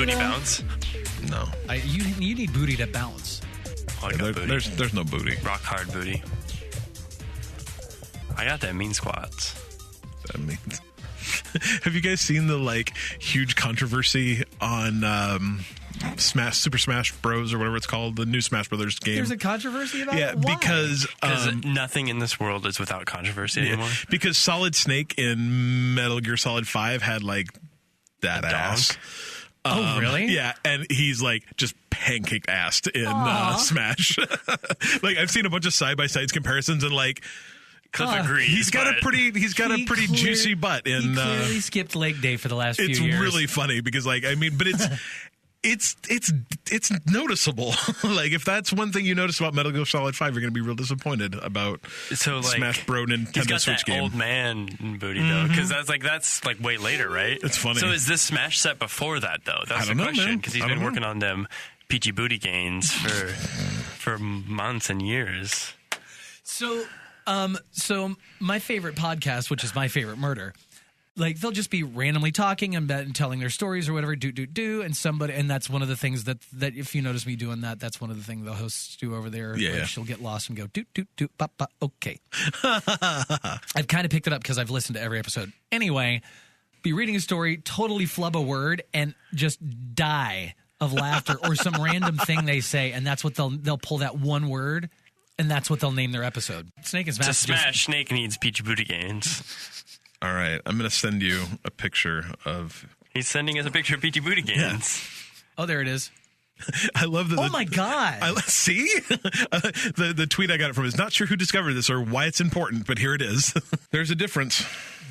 booty though? bounce? No. You need booty to bounce. Oh, I got booty. There's no booty. Rock hard booty. I got that mean squats. That means. Have you guys seen the huge controversy on Super Smash Bros. Or whatever it's called, the new Smash Brothers game? There's a controversy about it? Why? Because nothing in this world is without controversy anymore. Because Solid Snake in Metal Gear Solid 5 had that ass. Oh, really? Yeah, and he's just pancaked assed in Smash. I've seen a bunch of side by sides comparisons and Cliff agrees. He's got a pretty juicy butt in. He clearly skipped leg day for the last few years. It's really funny because but it's noticeable. If that's one thing you notice about Metal Gear Solid 5, you're going to be real disappointed about Smash Bro Nintendo Switch game. He's got that old man booty though, because that's way later, right? It's funny. So is this Smash set before that though? That's the question, because he's been working on them peachy booty gains for months and years. So my favorite podcast, which is My Favorite Murder, they'll just be randomly talking and telling their stories or whatever, and that's one of the things that if you notice me doing that's one of the things the hosts do over there. Yeah. She'll get lost and go do ba ba. Okay. I've kind of picked it up because I've listened to every episode. Anyway, be reading a story, totally flub a word, and just die of laughter or some random thing they say, and that's what they'll pull that one word. And that's what they'll name their episode. Snake and Smash. To Smash, Snake needs peachy booty gains. All right, I'm going to send you a picture of... He's sending us a picture of peachy booty gains. Yeah. Oh, there it is. I love that. Oh, my God. See? The tweet I got it from is not sure who discovered this or why it's important, but here it is. There's a difference.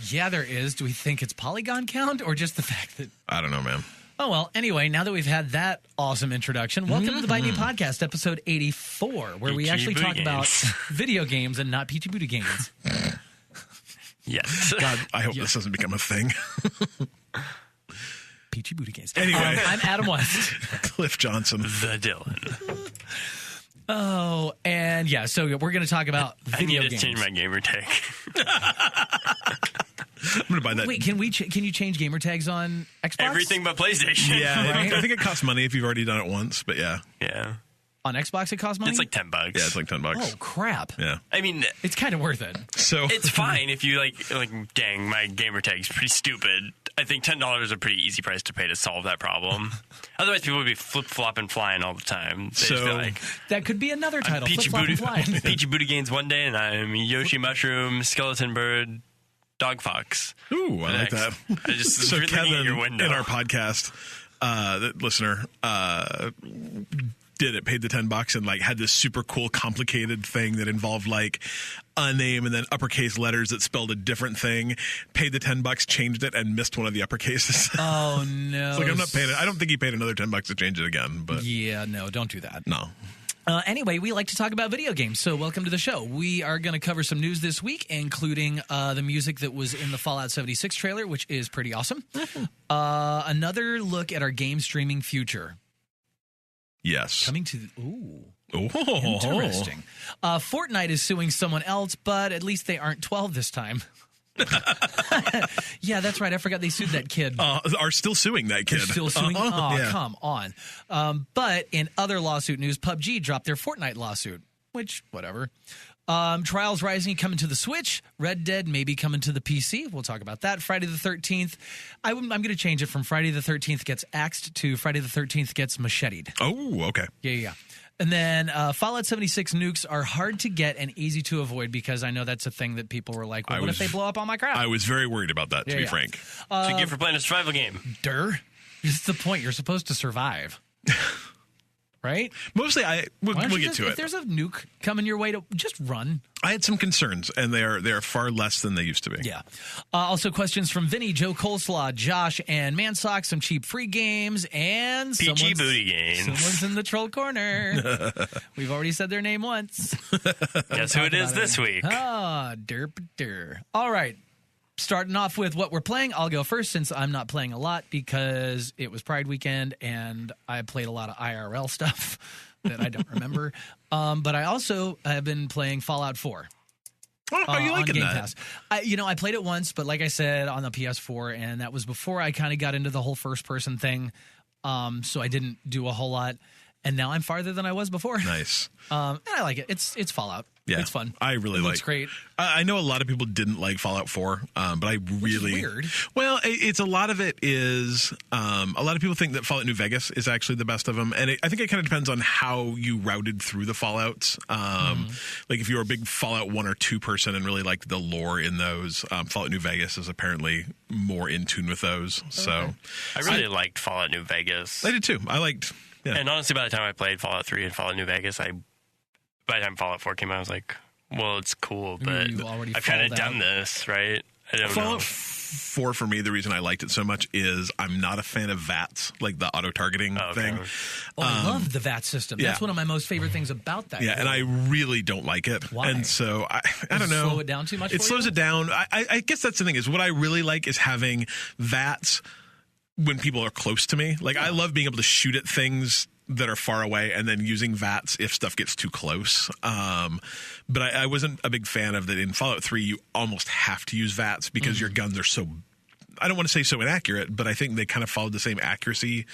Yeah, there is. Do we think it's polygon count or just the fact that... I don't know, man. Oh, well, anyway, now that we've had that awesome introduction, welcome to the Byte Podcast, episode 84, where we actually talk about video games and not peachy booty games. Yes. God, I hope this doesn't become a thing. Peachy booty games. Anyway. I'm Adam West. Cliff Johnson. The Dylan. Oh, and yeah, so we're going to talk about video games. I need to change my gamer tag. I'm going to buy that. Wait, can you change gamer tags on Xbox? Everything but PlayStation. Yeah, right? I think it costs money if you've already done it once, but yeah. Yeah. On Xbox it costs money? It's $10. Yeah, it's $10. Oh, crap. Yeah. I mean... It's kind of worth it. So it's fine if you dang, my gamer tag's pretty stupid. I think $10 is a pretty easy price to pay to solve that problem. Otherwise, people would be flip-flopping flying all the time. They'd just be that could be another title, flip-flopping flying. Peachy Booty Gains one day, and I'm Yoshi Mushroom, Skeleton Bird, Dog Fox. Ooh, I like that. I just so Kevin, at your window. in our podcast, the listener, paid the $10 and had this super cool, complicated thing that involved a name and then uppercase letters that spelled a different thing. Paid the $10, changed it, and missed one of the uppercases. Oh no! I'm not paying it. I don't think he paid another $10 to change it again. But yeah, no, don't do that. No. Anyway, we like to talk about video games, so welcome to the show. We are going to cover some news this week, including the music that was in the Fallout 76 trailer, which is pretty awesome. Another look at our game streaming future. Yes. Coming to... Interesting. Fortnite is suing someone else, but at least they aren't 12 this time. Yeah, that's right. I forgot they sued that kid. Are still suing that kid. They're still suing? Oh, yeah. Come on. But in other lawsuit news, PUBG dropped their Fortnite lawsuit, which, whatever. Trials Rising coming to the Switch. Red Dead maybe coming to the PC. We'll talk about that. Friday the 13th. I'm going to change it from Friday the 13th gets axed to Friday the 13th gets macheted. Oh, okay. Yeah. And then Fallout 76 nukes are hard to get and easy to avoid because I know that's a thing that people were like, well, what if they blow up all my crap? I was very worried about that, to be frank. So you get for playing a survival game. It's the point. You're supposed to survive. Right? Mostly, we'll get to it. If there's a nuke coming your way, to just run. I had some concerns, and they are far less than they used to be. Yeah. Also, questions from Vinny, JoeColeslaw, Josh, and Mansocks, some cheap free games, and peachy booty games. Someone's in the troll corner. We've already said their name once. Guess who it is this week? Derp. All right. Starting off with what we're playing, I'll go first since I'm not playing a lot because it was Pride weekend and I played a lot of IRL stuff that I don't remember. But I also have been playing Fallout 4. Oh, are you liking Game that? Pass. I played it once, but like I said, on the PS4, and that was before I kind of got into the whole first-person thing. so I didn't do a whole lot. And now I'm farther than I was before. Nice. And I like it. It's Fallout. Yeah, it's fun. I really it like. Looks great. I know a lot of people didn't like Fallout 4, but I really weird. Well, it's a lot of it is a lot of people think that Fallout New Vegas is actually the best of them, and I think it kind of depends on how you routed through the Fallouts. Like if you were a big Fallout 1 or 2 person and really liked the lore in those, Fallout New Vegas is apparently more in tune with those. Okay. So I really liked Fallout New Vegas. I did too. I liked. Yeah. And honestly, by the time I played Fallout 3 and Fallout New Vegas, by the time Fallout 4 came out, I was like, well, it's cool, but I've kind of done this, right? I don't know. Fallout 4 for me, the reason I liked it so much is I'm not a fan of VATS, like the auto-targeting thing. Oh, I love the VAT system. That's one of my most favorite things about that. Yeah, and I really don't like it. Why? And so, I don't know. Slow it down too much It slows it down. I guess that's the thing is what I really like is having VATS when people are close to me. Like, I love being able to shoot at things that are far away and then using VATS if stuff gets too close. But I wasn't a big fan of that. In Fallout 3, you almost have to use VATS because your guns are so, I don't want to say so inaccurate, but I think they kind of followed the same accuracy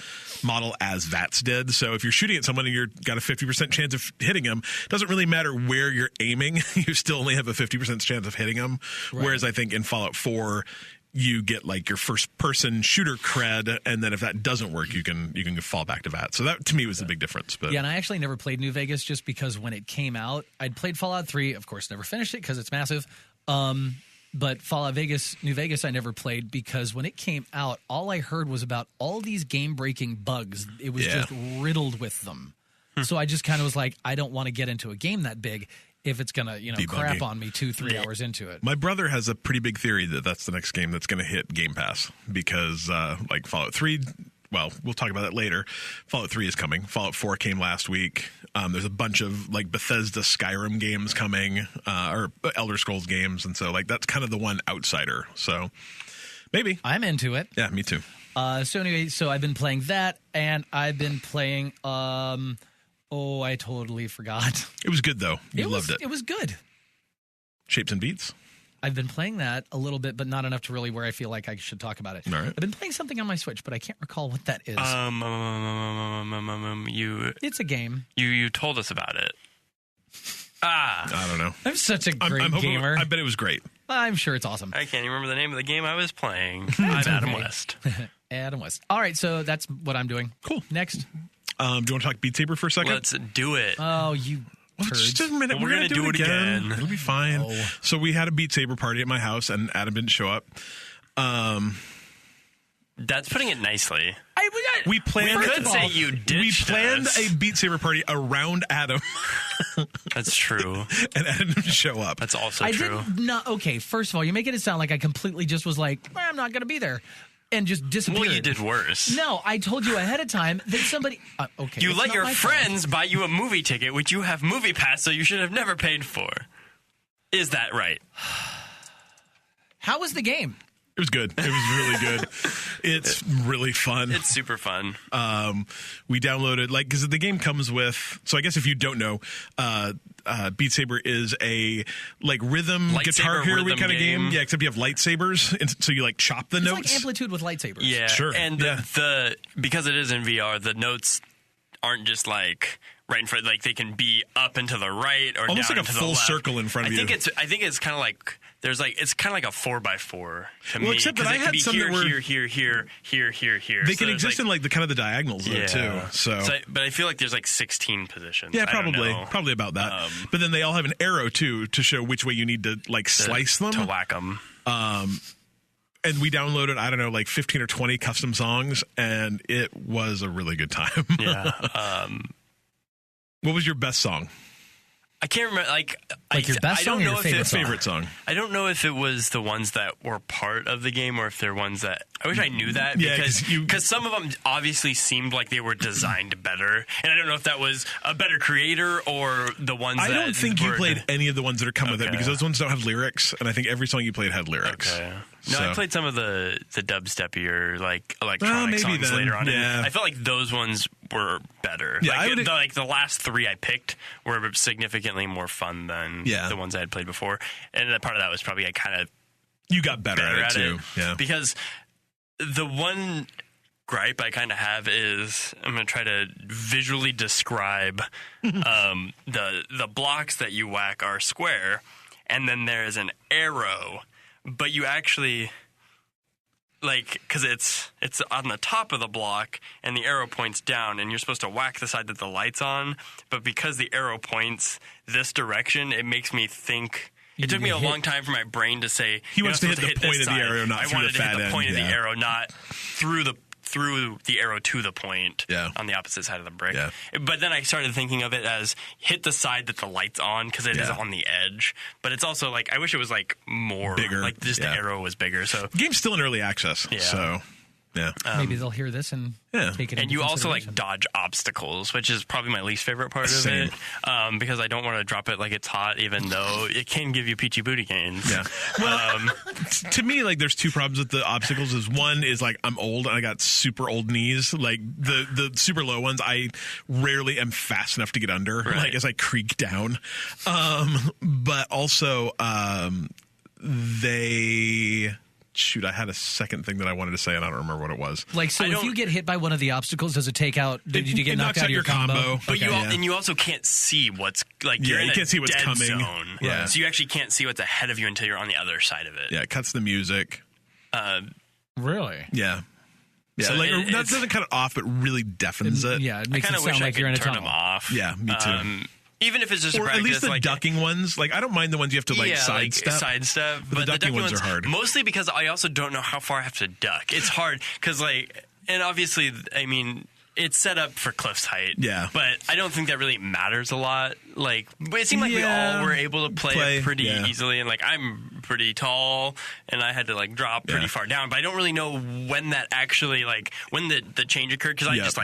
model as VATS did. So if you're shooting at someone and you've got a 50% chance of hitting them, it doesn't really matter where you're aiming. You still only have a 50% chance of hitting them. Right. Whereas I think in Fallout 4, you get like your first person shooter cred, and then if that doesn't work, you can fall back to that. So that to me was the big difference. But yeah, and I actually never played New Vegas just because when it came out, I'd played Fallout 3, of course, never finished it because it's massive. But Fallout New Vegas, I never played because when it came out, all I heard was about all these game-breaking bugs. It was just riddled with them. So I just kind of was like, I don't want to get into a game that big if it's going to, crap on me 2-3 hours into it. My brother has a pretty big theory that that's the next game that's going to hit Game Pass because like Fallout 3, well, we'll talk about that later. Fallout 3 is coming. Fallout 4 came last week. There's a bunch of like Bethesda Skyrim games coming or Elder Scrolls games. And so like that's kind of the one outsider. So maybe. I'm into it. Yeah, me too. So anyway, I've been playing that and I've been playing... Oh, I totally forgot. It was good, though. You loved it. It was good. Shapes and Beats? I've been playing that a little bit, but not enough to really where I feel like I should talk about it. All right. I've been playing something on my Switch, but I can't recall what that is. It's a game. You told us about it. I don't know. I'm such a great gamer. I bet it was great. I'm sure it's awesome. I can't even remember the name of the game I was playing. I'm Adam West. Adam West. All right, so that's what I'm doing. Cool. Next. Do you want to talk Beat Saber for a second? Let's do it. Oh, you just a minute. We're going to do it again. It'll be fine. Oh. So we had a Beat Saber party at my house, and Adam didn't show up. That's putting it nicely. We planned. We could say you ditched We planned us. a Beat Saber party around Adam. That's true. And Adam didn't show up. That's also true. Okay, first of all, you're making it sound like I completely just was like, I'm not going to be there. And just disappeared. Well, you did worse. No, I told you ahead of time that somebody... okay. You let your friends buy you a movie ticket, which you have Movie Pass, so you should have never paid for. Is that right? How was the game? It was good. It was really good. It's really fun. It's super fun. We downloaded, because the game comes with, so I guess if you don't know, Beat Saber is a rhythm guitar hero kind of game. Yeah, except you have lightsabers, and so you chop the notes. It's like Amplitude with lightsabers. Yeah, sure. And the because it is in VR, the notes aren't just right in front. They can be up and to the right or almost down like a to the full left. circle in front of you. I think it's kind of like there's it's kind of like a 4x4 to me. Except that I had some that were here. They can exist in the kind of the diagonals though too. So but I feel like there's 16 positions. Yeah, probably about that. But then they all have an arrow too to show which way you need to slice them to whack them. And we downloaded, 15 or 20 custom songs, and it was a really good time. Yeah. What was your best song? I can't remember. Your best song or your favorite song? I don't know if it was the ones that were part of the game or if they're ones that... I wish I knew that because some of them obviously seemed like they were designed better. And I don't know if that was a better creator or the ones I don't think you played any of the ones that are come with it because those ones don't have lyrics. And I think every song you played had lyrics. Okay. No, I played some of the dubsteppier, electronic songs later on. Yeah. And I felt like those ones were better. Yeah, the last three I picked were significantly more fun than the ones I had played before. And part of that was probably you got better at it too. Yeah. Because the one gripe I kind of have is I'm going to try to visually describe the blocks that you whack are square, and then there's an arrow, but you actually because it's on the top of the block and the arrow points down, and you're supposed to whack the side that the light's on, but because the arrow points this direction, it makes me think. It took me a long time for my brain to say he wants to hit the point of the arrow, not through the fat end. I wanted to hit the point of the arrow, not through the arrow to the point on the opposite side of the brick. Yeah. But then I started thinking of it as hit the side that the light's on because it is on the edge. But it's also I wish it was more bigger. The arrow was bigger. So the game's still in early access. Yeah. So yeah. Maybe they'll hear this and take it. And you also dodge obstacles, which is probably my least favorite part of it, because I don't want to drop it like it's hot, even though it can give you peachy booty gains. Yeah. Well, to me, there's two problems with the obstacles. One is I'm old and I got super old knees. The super low ones, I rarely am fast enough to get under. Right. As I creak down. But also, Shoot, I had a second thing that I wanted to say, and I don't remember what it was. If you get hit by one of the obstacles, does it take out? Did you get knocked out of your combo? But and you also can't see what's you're in you can't see what's coming. Zone. Yeah, so you actually can't see what's ahead of you until you're on the other side of it. Yeah, it cuts the music. Really? Yeah. Yeah, so that doesn't cut it off, but really deafens it. Yeah, it makes it sound like you're in a tunnel. Turn them off. Yeah, me too. Even if it's just or a practice, at least the ducking ones. I don't mind the ones you have to sidestep. But the ducking ones are hard. Mostly because I also don't know how far I have to duck. It's hard because and obviously, it's set up for Cliff's height. Yeah. But I don't think that really matters a lot. It seemed like we all were able to play it pretty easily, and I'm pretty tall, and I had to drop pretty far down. But I don't really know when that actually when the change occurred because I just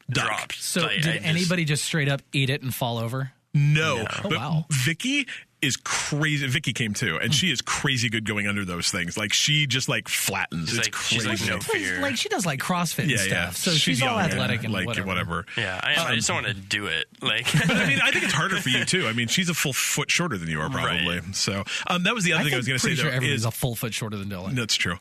dropped. So did anybody just straight up eat it and fall over? No. Oh, wow. Vicky is crazy. Vicky came too, and she is crazy good going under those things. She just flattens. It's crazy. She's no fear. She does CrossFit and stuff. So she's all athletic and whatever. Yeah, I just don't want to do it. But I think it's harder for you too. She's a full foot shorter than you are probably. Right. So that was the other thing I was going to say. Sure everybody's a full foot shorter than Dylan. That's true.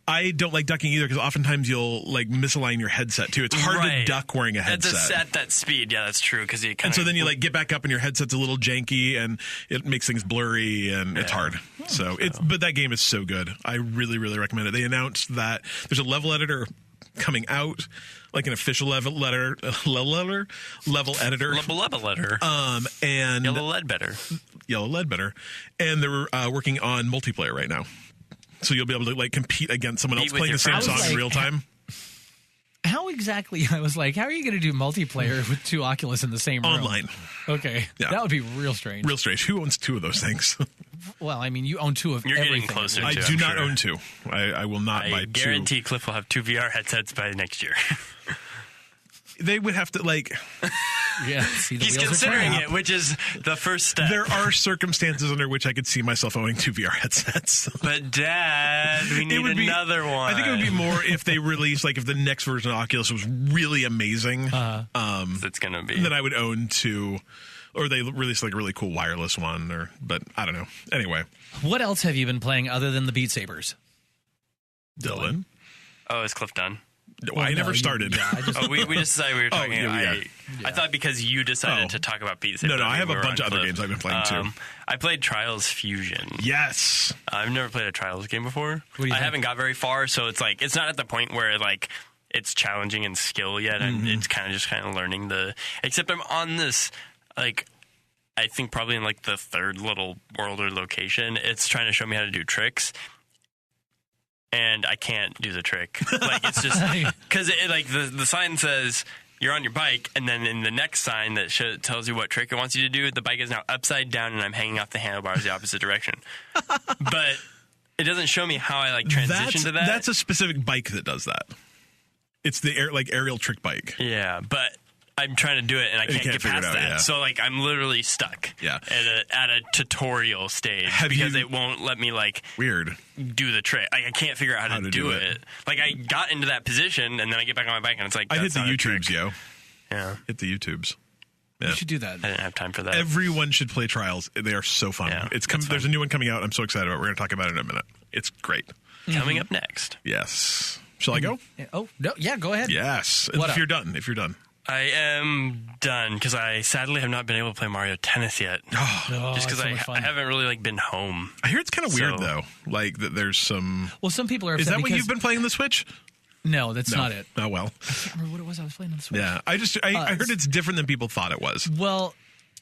I don't like ducking either because oftentimes you'll misalign your headset too. It's hard to duck wearing a headset at that speed. Yeah, that's true because you and so then you get back up and your headset's a little janky and it makes things blurry and it's hard. But that game is so good. I really, really recommend it. They announced that there's a level editor coming out, an official level editor. And Yellow Ledbetter. And they're working on multiplayer right now. So you'll be able to compete against someone else playing the same song in real time. How exactly? I was how are you going to do multiplayer with two Oculus in the same room? Online. Okay. Yeah. That would be real strange. Real strange. Who owns two of those things? Well, you own two of You're everything. Getting closer to, I do not own two. I will not buy two. I guarantee Cliff will have two VR headsets by next year. They would have to he's considering it, which is the first step. There are circumstances under which I could see myself owning two VR headsets. But Dad, we need another one. I think it would be more if they release if the next version of Oculus was really amazing. It's gonna be. Then I would own two. Or they release a really cool wireless one, but I don't know. Anyway. What else have you been playing other than the Beat Sabers? Dylan? Oh, is Cliff done? I never started. We just decided we were talking. I thought because you decided to talk about Beat Saber. No, I have a bunch of other games I've been playing too. I played Trials Fusion. Yes. I've never played a Trials game before. I haven't got very far, so it's not at the point where it's challenging in skill yet, and it's kind of learning except I'm on this I think probably in the third little world or location. It's trying to show me how to do tricks. And I can't do the trick. It's just because the sign says you're on your bike, and then in the next sign that tells you what trick it wants you to do, the bike is now upside down, and I'm hanging off the handlebars the opposite direction. But it doesn't show me how I transition to that. That's a specific bike that does that. It's the aerial trick bike. Yeah, but I'm trying to do it, and I can't get past that. Yeah. So, I'm literally stuck at a tutorial stage because it won't let me, weird do the trick. I can't figure out how to do it. I got into that position, and then I get back on my bike, and it's I hit the YouTubes, yo. Yeah. Hit the YouTubes. Yeah. You should do that. I didn't have time for that. Everyone should play Trials. They are so fun. Yeah, there's a new one coming out. I'm so excited about it. We're going to talk about it in a minute. It's great. Coming up next. Yes. Shall I go? Oh, no. Yeah, go ahead. Yes. What If you're done. I am done because I sadly have not been able to play Mario Tennis yet. Just because I haven't really been home. I hear it's kind of weird though. Like that there's some. Well, some people are. Is that what you've been playing on the Switch? No, that's not it. Oh well. I can't remember what it was I was playing on the Switch. Yeah, I heard it's different than people thought it was. Well,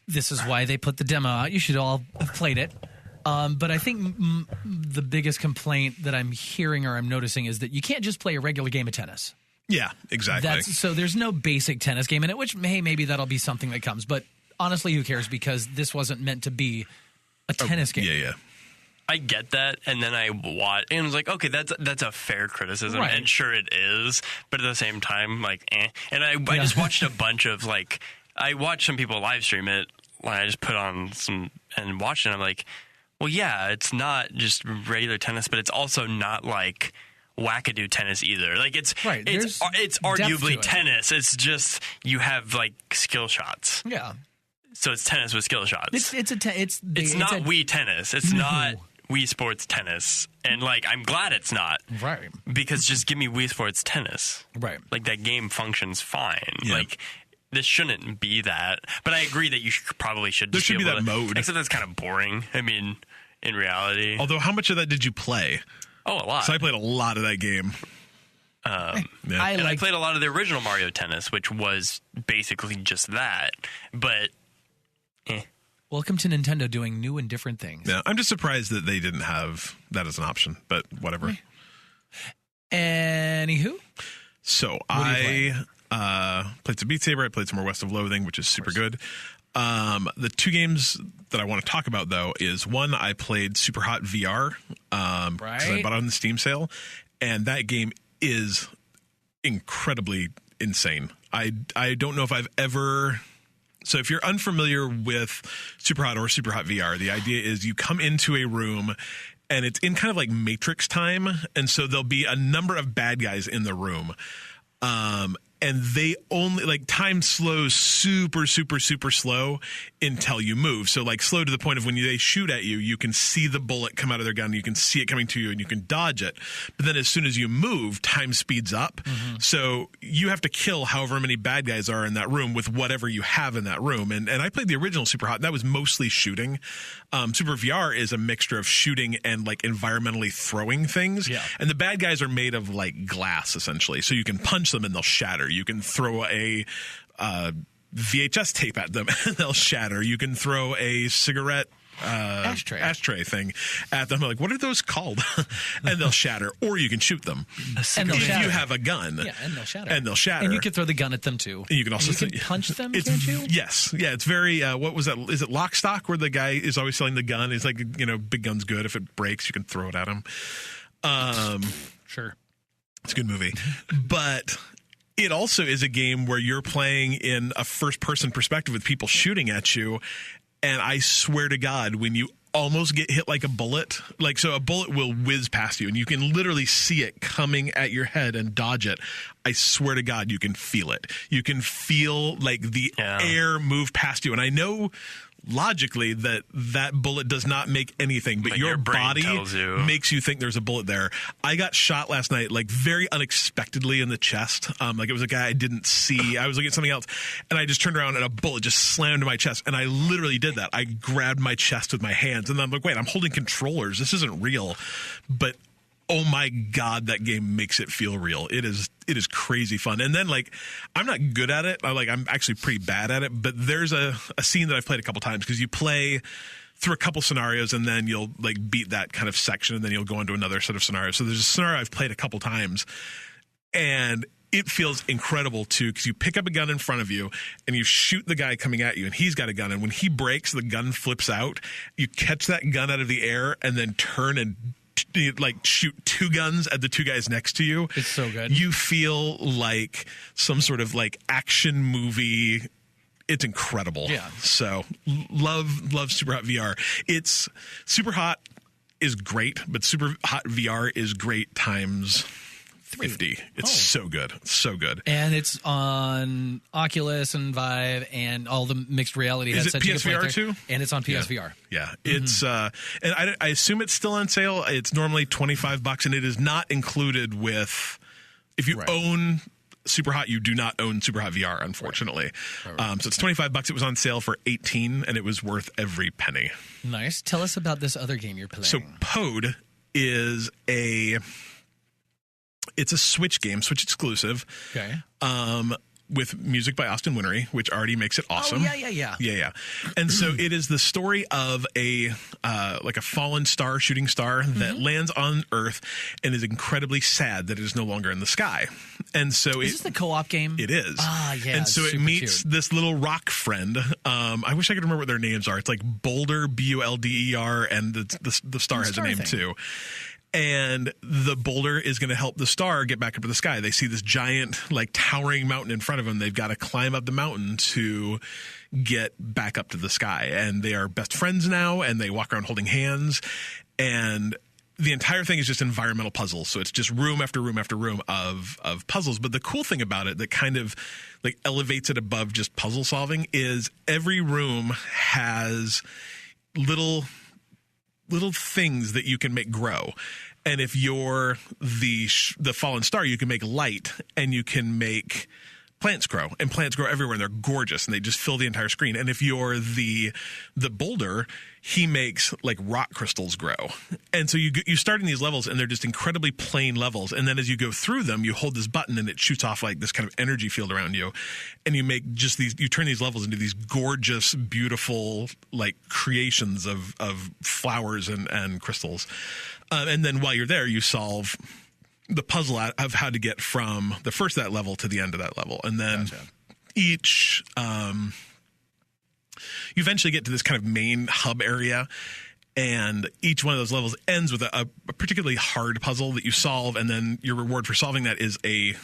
this is why they put the demo out. You should all have played it. But I think the biggest complaint that I'm hearing or I'm noticing is that you can't just play a regular game of tennis. Yeah, exactly. So there's no basic tennis game in it, which maybe that'll be something that comes. But honestly, who cares? Because this wasn't meant to be a tennis game. Yeah. I get that, and then I watch, and I was like, okay, that's a fair criticism, right. And sure it is, but at the same time, And I just watched a bunch of I watched some people live stream it. I just put on some and watched it. And I'm like, well, yeah, it's not just regular tennis, but it's also not like wackadoo tennis either. Like it's right. It's arguably tennis. It's just you have skill shots. Yeah. So it's tennis with skill shots. It's not Wii tennis. It's not Wii Sports tennis. And I'm glad it's not. Right. Because just give me Wii Sports tennis. Right. That game functions fine. Yeah. This shouldn't be that. But I agree that you probably should. There should be that mode. Except that's kind of boring. I mean, in reality. Although, how much of that did you play? Oh, a lot. So I played a lot of that game. I played a lot of the original Mario Tennis, which was basically just that. But, Welcome to Nintendo doing new and different things. Yeah, I'm just surprised that they didn't have that as an option, but whatever. Anywho. So I played some Beat Saber. I played some more West of Loathing, which is super good. The two games that I want to talk about, though, is one, I played Super Hot VR because I bought it on the Steam sale, and that game is incredibly insane. I don't know if I've ever... So if you're unfamiliar with Super Hot or Super Hot VR, the idea is you come into a room and it's in kind of like Matrix time, and so there'll be a number of bad guys in the room. And they only time slows super, super, super slow until you move. So slow to the point of when they shoot at you, you can see the bullet come out of their gun. You can see it coming to you and you can dodge it. But then as soon as you move, time speeds up. Mm-hmm. So you have to kill however many bad guys are in that room with whatever you have in that room. And I played the original Super Hot. That was mostly shooting. Super VR is a mixture of shooting and environmentally throwing things. Yeah. And the bad guys are made of glass essentially. So you can punch them and they'll shatter. You can throw a VHS tape at them and they'll shatter. You can throw a cigarette ashtray thing at them. What are those called? And they'll shatter. Or you can shoot them. And they'll shatter. You have a gun. Yeah, and they'll shatter. And you can throw the gun at them too. And you can also punch them, can't you? Yes. Yeah, it's very what was that? Is it Lock, Stock, where the guy is always selling the gun? It's big gun's good. If it breaks, you can throw it at him. Sure. It's a good movie. But it also is a game where you're playing in a first-person perspective with people shooting at you, and I swear to God, when you almost get hit like a bullet, so a bullet will whiz past you, and you can literally see it coming at your head and dodge it. I swear to God, you can feel it. You can feel the air move past you, and I know logically that bullet does not make anything, but your body makes you think there's a bullet there. I got shot last night very unexpectedly in the chest. It was a guy I didn't see. I was looking at something else and I just turned around and a bullet just slammed into my chest, and I literally did that. I grabbed my chest with my hands and I'm like, wait, I'm holding controllers. This isn't real. But oh my God, that game makes it feel real. It is crazy fun. And then I'm not good at it. I'm actually pretty bad at it, but there's a scene that I've played a couple times because you play through a couple scenarios and then you'll beat that kind of section and then you'll go into another set of scenarios. So there's a scenario I've played a couple times and it feels incredible too, because you pick up a gun in front of you and you shoot the guy coming at you and he's got a gun. And when he breaks, the gun flips out. You catch that gun out of the air and then turn and shoot two guns at the two guys next to you. It's so good. You feel like some sort of action movie. It's incredible. Yeah. So love Super Hot VR. It's Super Hot is great, but Super Hot VR is great times 50. It's so good. So good. And it's on Oculus and Vive and all the mixed reality headsets. Is it PSVR too? And it's on PSVR. Yeah. It's and I assume it's still on sale. It's normally $25 and it is not included with If you own Superhot, you do not own Superhot VR, unfortunately. Right. So it's $25. It was on sale for $18, and it was worth every penny. Nice. Tell us about this other game you're playing. So Pod is it's a Switch game, Switch exclusive. Okay. With music by Austin Wintory, which already makes it awesome. Oh, yeah. And so it is the story of a fallen star, shooting star that lands on Earth and is incredibly sad that it is no longer in the sky. And so is this the co-op game? It is. Yeah. And so it meets this little rock friend. I wish I could remember what their names are. It's like Boulder, Bulder, and the star has a name too. And the boulder is going to help the star get back up to the sky. They see this giant, like, towering mountain in front of them. They've got to climb up the mountain to get back up to the sky. And they are best friends now, and they walk around holding hands. And the entire thing is just environmental puzzles. So it's just room after room after room of puzzles. But the cool thing about it that kind of, like, elevates it above just puzzle solving is every room has little things that you can make grow. And if you're the fallen star, you can make light, and you can make plants grow, and plants grow everywhere, and they're gorgeous, and they just fill the entire screen. And if you're the boulder, he makes, like, rock crystals grow. And so you start in these levels, and they're just incredibly plain levels. And then as you go through them, you hold this button, and it shoots off, like, this kind of energy field around you. And you make just you turn these levels into these gorgeous, beautiful, like, creations of flowers and crystals. And then while you're there, you solve the puzzle of how to get from the first of that level to the end of that level. And then each you eventually get to this kind of main hub area, and each one of those levels ends with a particularly hard puzzle that you solve, and then your reward for solving that is a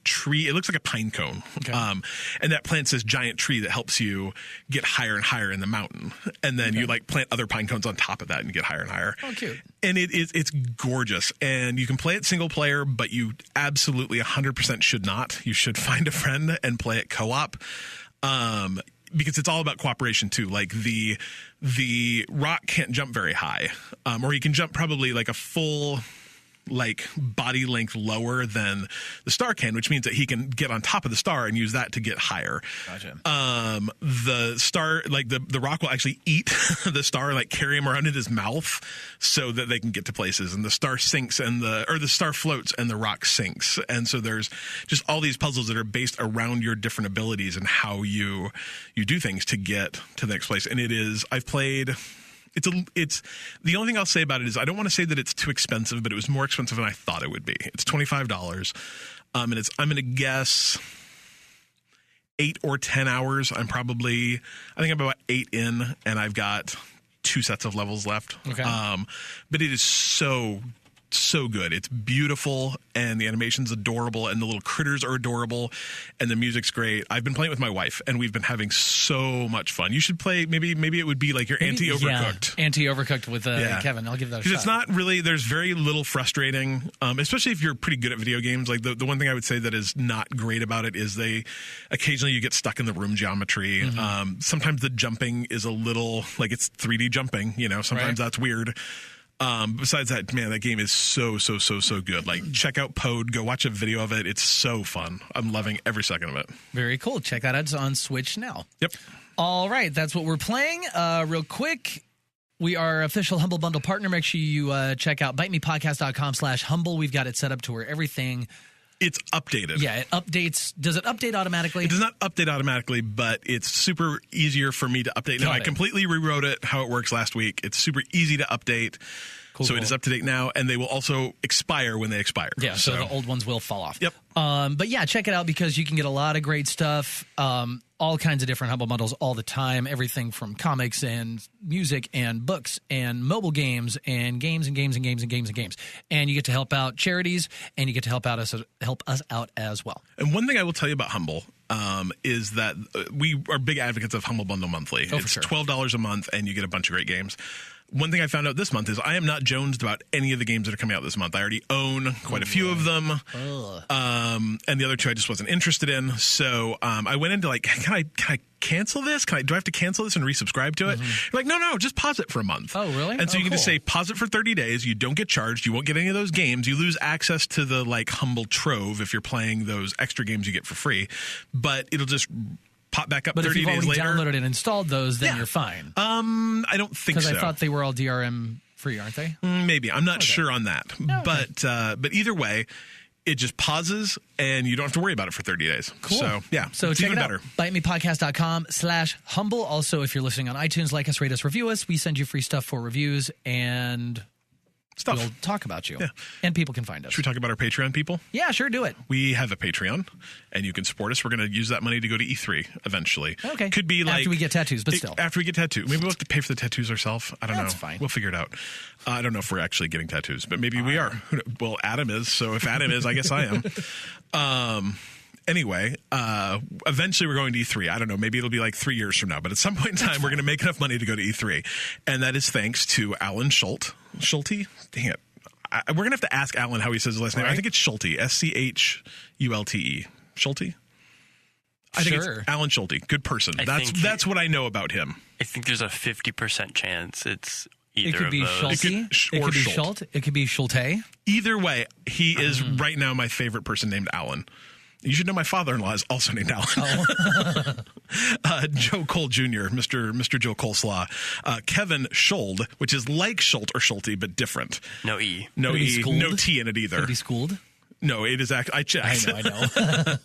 tree. It looks like a pine cone. Okay. And that plants this giant tree that helps you get higher and higher in the mountain. And then you, like, plant other pine cones on top of that and get higher and higher. Oh, cute. And it's gorgeous. And you can play it single player, but you absolutely 100% should not. You should find a friend and play it co-op. Because it's all about cooperation too. Like the rock can't jump very high, or he can jump probably like a full, like, body length lower than the star can, which means that he can get on top of the star and use that to get higher. Gotcha. The star, like the rock will actually eat the star, like carry him around in his mouth so that they can get to places. And the star sinks the star floats and the rock sinks. And so there's just all these puzzles that are based around your different abilities and how you do things to get to the next place. And I've played. It's the only thing I'll say about it is I don't want to say that it's too expensive, but it was more expensive than I thought it would be. It's $25. And I'm going to guess 8 or 10 hours. I think I'm about 8 in, and I've got 2 sets of levels left. Okay. But it is so good. It's beautiful, and the animation's adorable, and the little critters are adorable, and the music's great. I've been playing with my wife, and we've been having so much fun. You should play. Maybe it would be like your anti-overcooked. Yeah, anti-overcooked with Kevin. I'll give that a shot. It's not really. There's very little frustrating, especially if you're pretty good at video games. Like the one thing I would say that is not great about it is occasionally you get stuck in the room geometry. Mm-hmm. Sometimes the jumping is a little like it's 3D jumping. Sometimes that's weird. Besides that, man, that game is so good. Like, check out Pod, go watch a video of it. It's so fun. I'm loving every second of it. Very cool. Check that out. It's on Switch now. Yep. All right. That's what we're playing. Real quick, we are official Humble Bundle partner. Make sure you check out bitemepodcast.com/humble. We've got it set up to where everything... It's updated. Yeah, it updates. Does it update automatically? It does not update automatically, but it's super easier for me to update. Now, I completely rewrote it, how it works last week. It's super easy to update. Cool. It is up to date now, and they will also expire when they expire. Yeah, so the old ones will fall off. Yep. But yeah, check it out because you can get a lot of great stuff. All kinds of different Humble Bundles all the time. Everything from comics and music and books and mobile games and games and games and games and games and games. And you get to help out charities, and you get to help us out as well. And one thing I will tell you about Humble is that we are big advocates of Humble Bundle Monthly. It's $12 a month, and you get a bunch of great games. One thing I found out this month is I am not jonesed about any of the games that are coming out this month. I already own quite a few of them. And the other 2 I just wasn't interested in. So I went into like, can I cancel this? Do I have to cancel this and resubscribe to it? You're like, no, just pause it for a month. Oh, really? And so you can just say pause it for 30 days. You don't get charged. You won't get any of those games. You lose access to the like humble trove if you're playing those extra games you get for free, but it'll just pop back up 30 days later. But if you've already downloaded and installed those, then you're fine. I don't think so. Because I thought they were all DRM free, aren't they? Maybe. I'm not sure on that. No, but either way, it just pauses and you don't have to worry about it for 30 days. Cool. So, yeah. So it's check even it out. better. ByteMePodcast.com/humble. Also, if you're listening on iTunes, like us, rate us, review us. We send you free stuff for reviews and we'll talk about you. Yeah. And people can find us. Should we talk about our Patreon people? Yeah, sure. Do it. We have a Patreon, and you can support us. We're going to use that money to go to E3 eventually. Okay. Could be like after we get tattoos, but still. After we get tattoos. Maybe we'll have to pay for the tattoos ourselves. I don't know. That's fine. We'll figure it out. I don't know if we're actually getting tattoos, but maybe we are. Well, Adam is, so if Adam is, I guess I am. Anyway, eventually we're going to E3. I don't know. Maybe it'll be like 3 years from now. But at some point in time, we're going to make enough money to go to E3. And that is thanks to Alan Schulte. Schulte? Dang it. We're going to have to ask Alan how he says his last name. Right. I think it's Schulte. Schulte. Schulte? I think it's Alan Schulte. Good person. That's what I know about him. I think there's a 50% chance it's either It could be of those. Schulte. It could be Schulte. It could be Schulte. Either way, he is right now my favorite person named Alan. You should know my father-in-law is also named Alan. Joe Cole Jr., Mr. Joe Coleslaw. Kevin Schold, which is like Schult or Schulte, but different. No E. No Could it be E. schooled? No T in it either. Could it be schooled? No, it is actually. I checked. I know.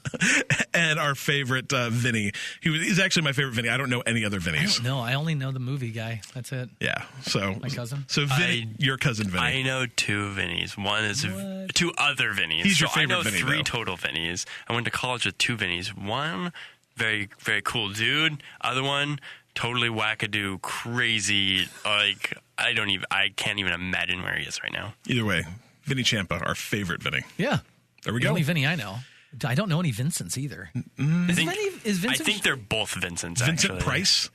And our favorite Vinny. He's actually my favorite Vinny. I don't know any other Vinnies. No, I only know the movie guy. That's it. Yeah. So My cousin? So Vinny, your cousin Vinny. I know two Vinnies. One is two other Vinnies. He's your so I favorite know Vinny, three though. total Vinnies. I went to college with two Vinnies. One, very, very cool dude. Other one, totally wackadoo, crazy. Like, I can't even imagine where he is right now. Either way, Vinny Ciampa, our favorite Vinny. Yeah. There we The go. only Vinny I know. I don't know any Vincents either. Is Vincent? I think they're both Vincents, Vincent actually. Price.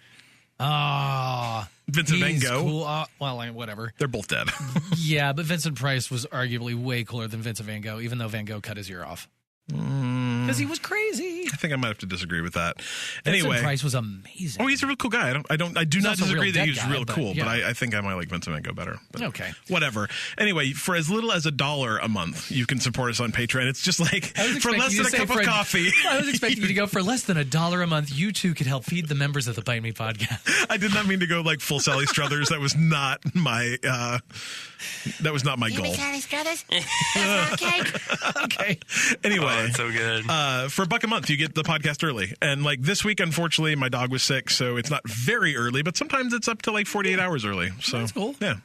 He's Vincent Van Gogh. Cool. Well, whatever. They're both dead. Yeah, but Vincent Price was arguably way cooler than Vincent Van Gogh, even though Van Gogh cut his ear off. Because he was crazy. I think I might have to disagree with that. Vincent Anyway, Price was amazing. oh, he's a real cool guy. I do not also a disagree real that dead he's guy, real but cool, yeah. but I think I might like Vincent Van Gogh better. But Okay. whatever. Anyway, for as little as $1 a month, you can support us on Patreon. It's just like for less than a cup of coffee. I was expecting you to go for less than $1 a month. You too could help feed the members of the Byte Me podcast. I did not mean to go like full Sally Struthers. That was not my. That was not my goal. Sally Struthers? That's cake. Okay. Anyway, Oh, it's so good. for $1 a month, you get the podcast early. And like this week, unfortunately, my dog was sick, so it's not very early, but sometimes it's up to like 48 hours early. So That's cool. Yeah.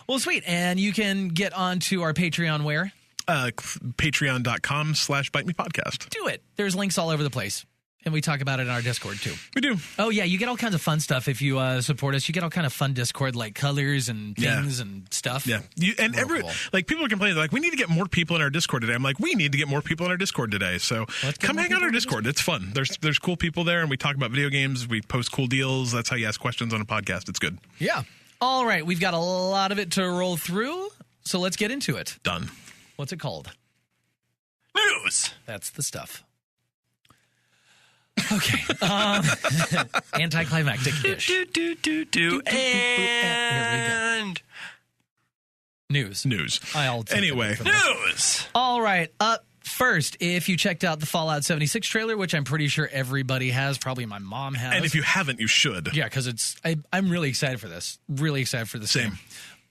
Well, sweet. And you can get onto our Patreon where? Patreon.com/Byte Me Podcast. Do it. There's links all over the place. And we talk about it in our Discord, too. We do. Oh, yeah. You get all kinds of fun stuff if you support us. You get all kind of fun Discord, like colors and things and stuff. Yeah. Cool. Like people are complaining, like, we need to get more people in our Discord today. I'm like, we need to get more people in our Discord today. So come hang out on our Discord. It's fun. There's cool people there, and we talk about video games. We post cool deals. That's how you ask questions on a podcast. It's good. Yeah. All right. We've got a lot of it to roll through. So let's get into it. Done. What's it called? News. That's the stuff. Okay. Anticlimactic-ish. And News. Anyway. news. All right. Up first, if you checked out the Fallout 76 trailer, which I'm pretty sure everybody has, probably my mom has. And if you haven't, you should. Yeah, because I'm really excited for this. Really excited for the Same.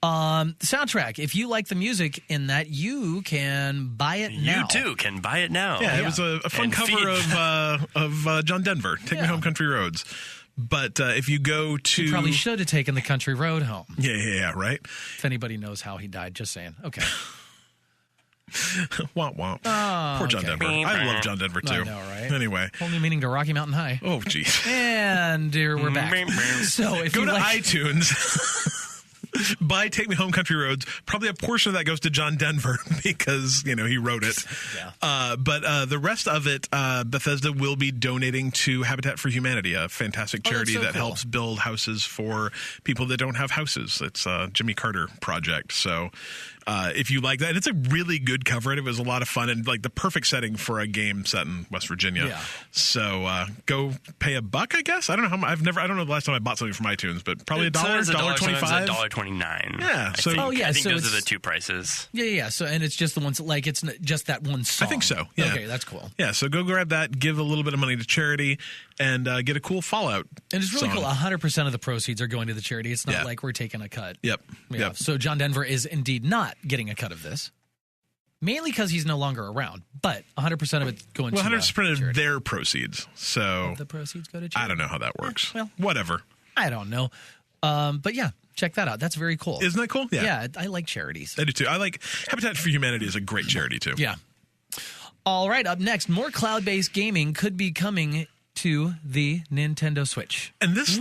The soundtrack. If you like the music in that, you can buy it now. You too can buy it now. Yeah, it was a fun And cover of John Denver. Take Me Home, Country Roads. But if you go to... You probably should have taken the country road home. Yeah, right? If anybody knows how he died, just saying. Okay. Womp womp. Oh, Poor John okay. Denver. I love John Denver too. I know, right? Anyway. Whole new meaning to Rocky Mountain High. Oh, geez. And here we're back. So if Go you to like, iTunes. By Take Me Home Country Roads, probably a portion of that goes to John Denver because, he wrote it. Yeah. But the rest of it, Bethesda will be donating to Habitat for Humanity, a fantastic charity that helps build houses for people that don't have houses. It's a Jimmy Carter project. So if you like that, it's a really good cover. It was a lot of fun and like the perfect setting for a game set in West Virginia. Yeah. So go pay $1, I guess. I don't know how much. I don't know the last time I bought something from iTunes, but probably $1, $1.25. $1.29. Yeah. So I think those are the two prices. Yeah. So and it's just the ones like it's just that one song. I think so. Yeah. Okay, that's cool. Yeah. So go grab that, give a little bit of money to charity, and get a cool Fallout. And it's really song. cool. 100% of the proceeds are going to the charity. It's not like we're taking a cut. Yep. Yeah. Yep. So John Denver is indeed not getting a cut of this. Mainly because he's no longer around, but 100% of it's going to 100% of of their proceeds. So the proceeds go to charity. I don't know how that works. Well, whatever. I don't know. But yeah, check that out. That's very cool. Isn't that cool? Yeah. Yeah, I like charities. I do too. I like Habitat for Humanity is a great charity too. Yeah. All right, up next, more cloud-based gaming could be coming to the Nintendo Switch. And this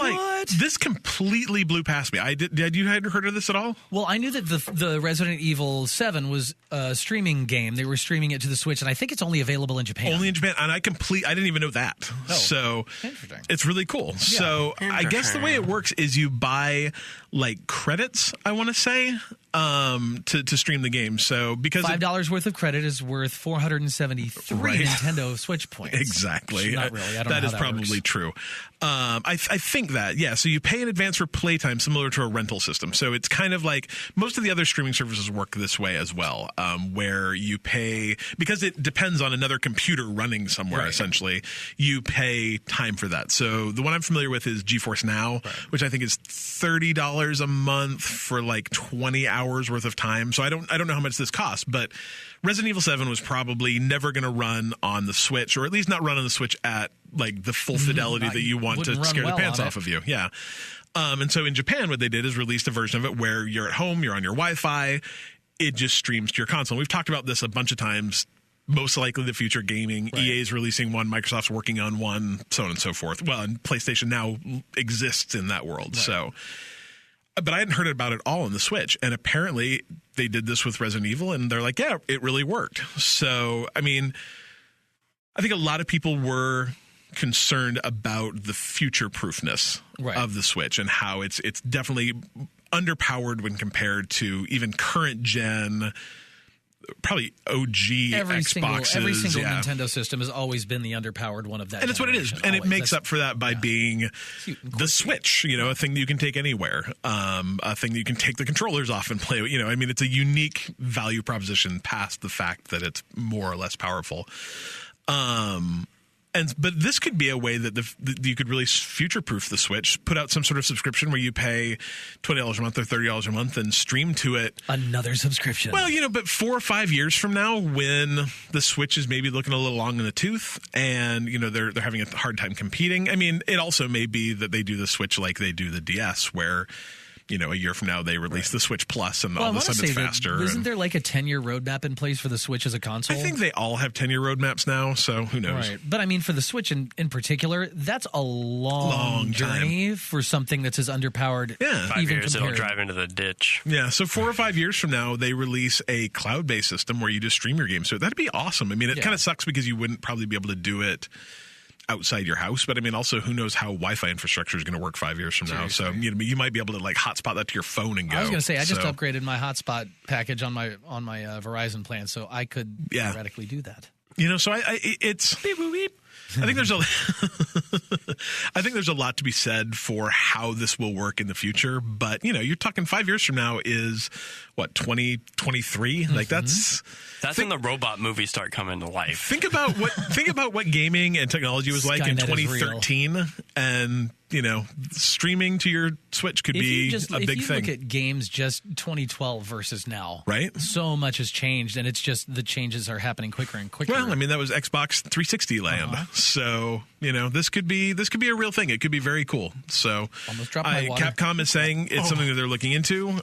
this completely blew past me. Did you hadn't heard of this at all? Well, I knew that the Resident Evil 7 was a streaming game. They were streaming it to the Switch, and I think it's only available in Japan. Only in Japan, and I didn't even know that. Oh, so interesting. It's really cool. Yeah. So I guess the way it works is you buy like credits, I want to say, to stream the game. So because $5 worth of credit is worth 473 Nintendo Switch points. Exactly. Not really. I don't know that how is that probably works. true. I think that, yeah. So you pay in advance for playtime, similar to a rental system. So it's kind of like most of the other streaming services work this way as well, where you pay, because it depends on another computer running somewhere, essentially, you pay time for that. So the one I'm familiar with is GeForce Now, which I think is $30 a month for like 20 hours worth of time. So I don't know how much this costs, but Resident Evil 7 was probably never going to run on the Switch, or at least not run on the Switch at like the full fidelity that you want to scare the pants off of you. Yeah. And so in Japan, what they did is released a version of it where you're at home, you're on your Wi-Fi, it just streams to your console. We've talked about this a bunch of times. Most likely the future gaming. EA is releasing one, Microsoft's working on one, so on and so forth. Well, and PlayStation now exists in that world. So, but I hadn't heard about it all on the Switch, and apparently they did this with Resident Evil, and they're like, yeah, it really worked. So, I mean, I think a lot of people were concerned about the future-proofness of the Switch and how it's definitely underpowered when compared to even current gen, probably OG Xboxes. Every single Nintendo system has always been the underpowered one of that. And it's what it is. And it makes up for that by being the Switch, a thing that you can take anywhere, a thing that you can take the controllers off and play. I mean, it's a unique value proposition past the fact that it's more or less powerful. But this could be a way that you could really future-proof the Switch, put out some sort of subscription where you pay $20 a month or $30 a month and stream to it. Another subscription. Well, but 4 or 5 years from now, when the Switch is maybe looking a little long in the tooth and, they're having a hard time competing. I mean, it also may be that they do the Switch like they do the DS, where a year from now they release the Switch Plus and all of a sudden it's faster. Isn't there like a 10-year roadmap in place for the Switch as a console? I think they all have 10-year roadmaps now, so who knows? Right. But I mean, for the Switch in particular, that's a long journey for something that's as underpowered. Yeah. 5 years it'll drive into the ditch. Yeah, so 4 or 5 years from now, they release a cloud-based system where you just stream your game. So that'd be awesome. I mean, it kind of sucks because you wouldn't probably be able to do it outside your house, but I mean, also who knows how Wi-Fi infrastructure is going to work 5 years from now. So you might be able to like hotspot that to your phone and go. I was going to say I just upgraded my hotspot package on my Verizon plan, so I could theoretically do that. So it's beep, boop, beep. I think there's a lot to be said for how this will work in the future, but you're talking 5 years from now is what, 2023? Like that's when the robot movies start coming to life. Think about what gaming and technology was like in 2013, and streaming to your Switch could be a big thing. If you look at games just 2012 versus now, right? So much has changed, and it's just the changes are happening quicker and quicker. Well, I mean, that was Xbox 360 land. So, this could be a real thing. It could be very cool. So, almost dropped my water. Capcom is saying it's something that they're looking into.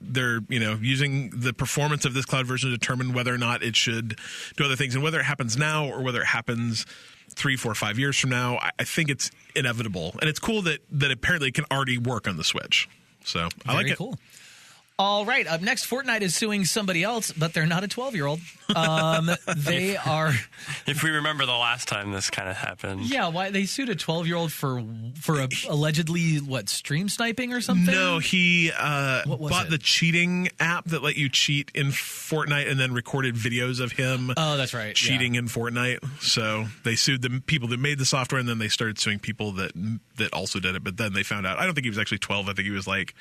They're, using the performance of this cloud version to determine whether or not it should do other things, and whether it happens now or whether it happens 3, 4, 5 years from now. I think it's inevitable, and it's cool that apparently it can already work on the Switch. So I like it. Cool. All right. Up next, Fortnite is suing somebody else, but they're not a 12-year-old. They are. If we remember the last time this kind of happened. Yeah, why they sued a 12-year-old for allegedly stream sniping or something? No, he bought the cheating app that let you cheat in Fortnite and then recorded videos of him. Oh, that's right. Cheating in Fortnite. So they sued the people that made the software, and then they started suing people that also did it. But then they found out. I don't think he was actually 12. I think he was like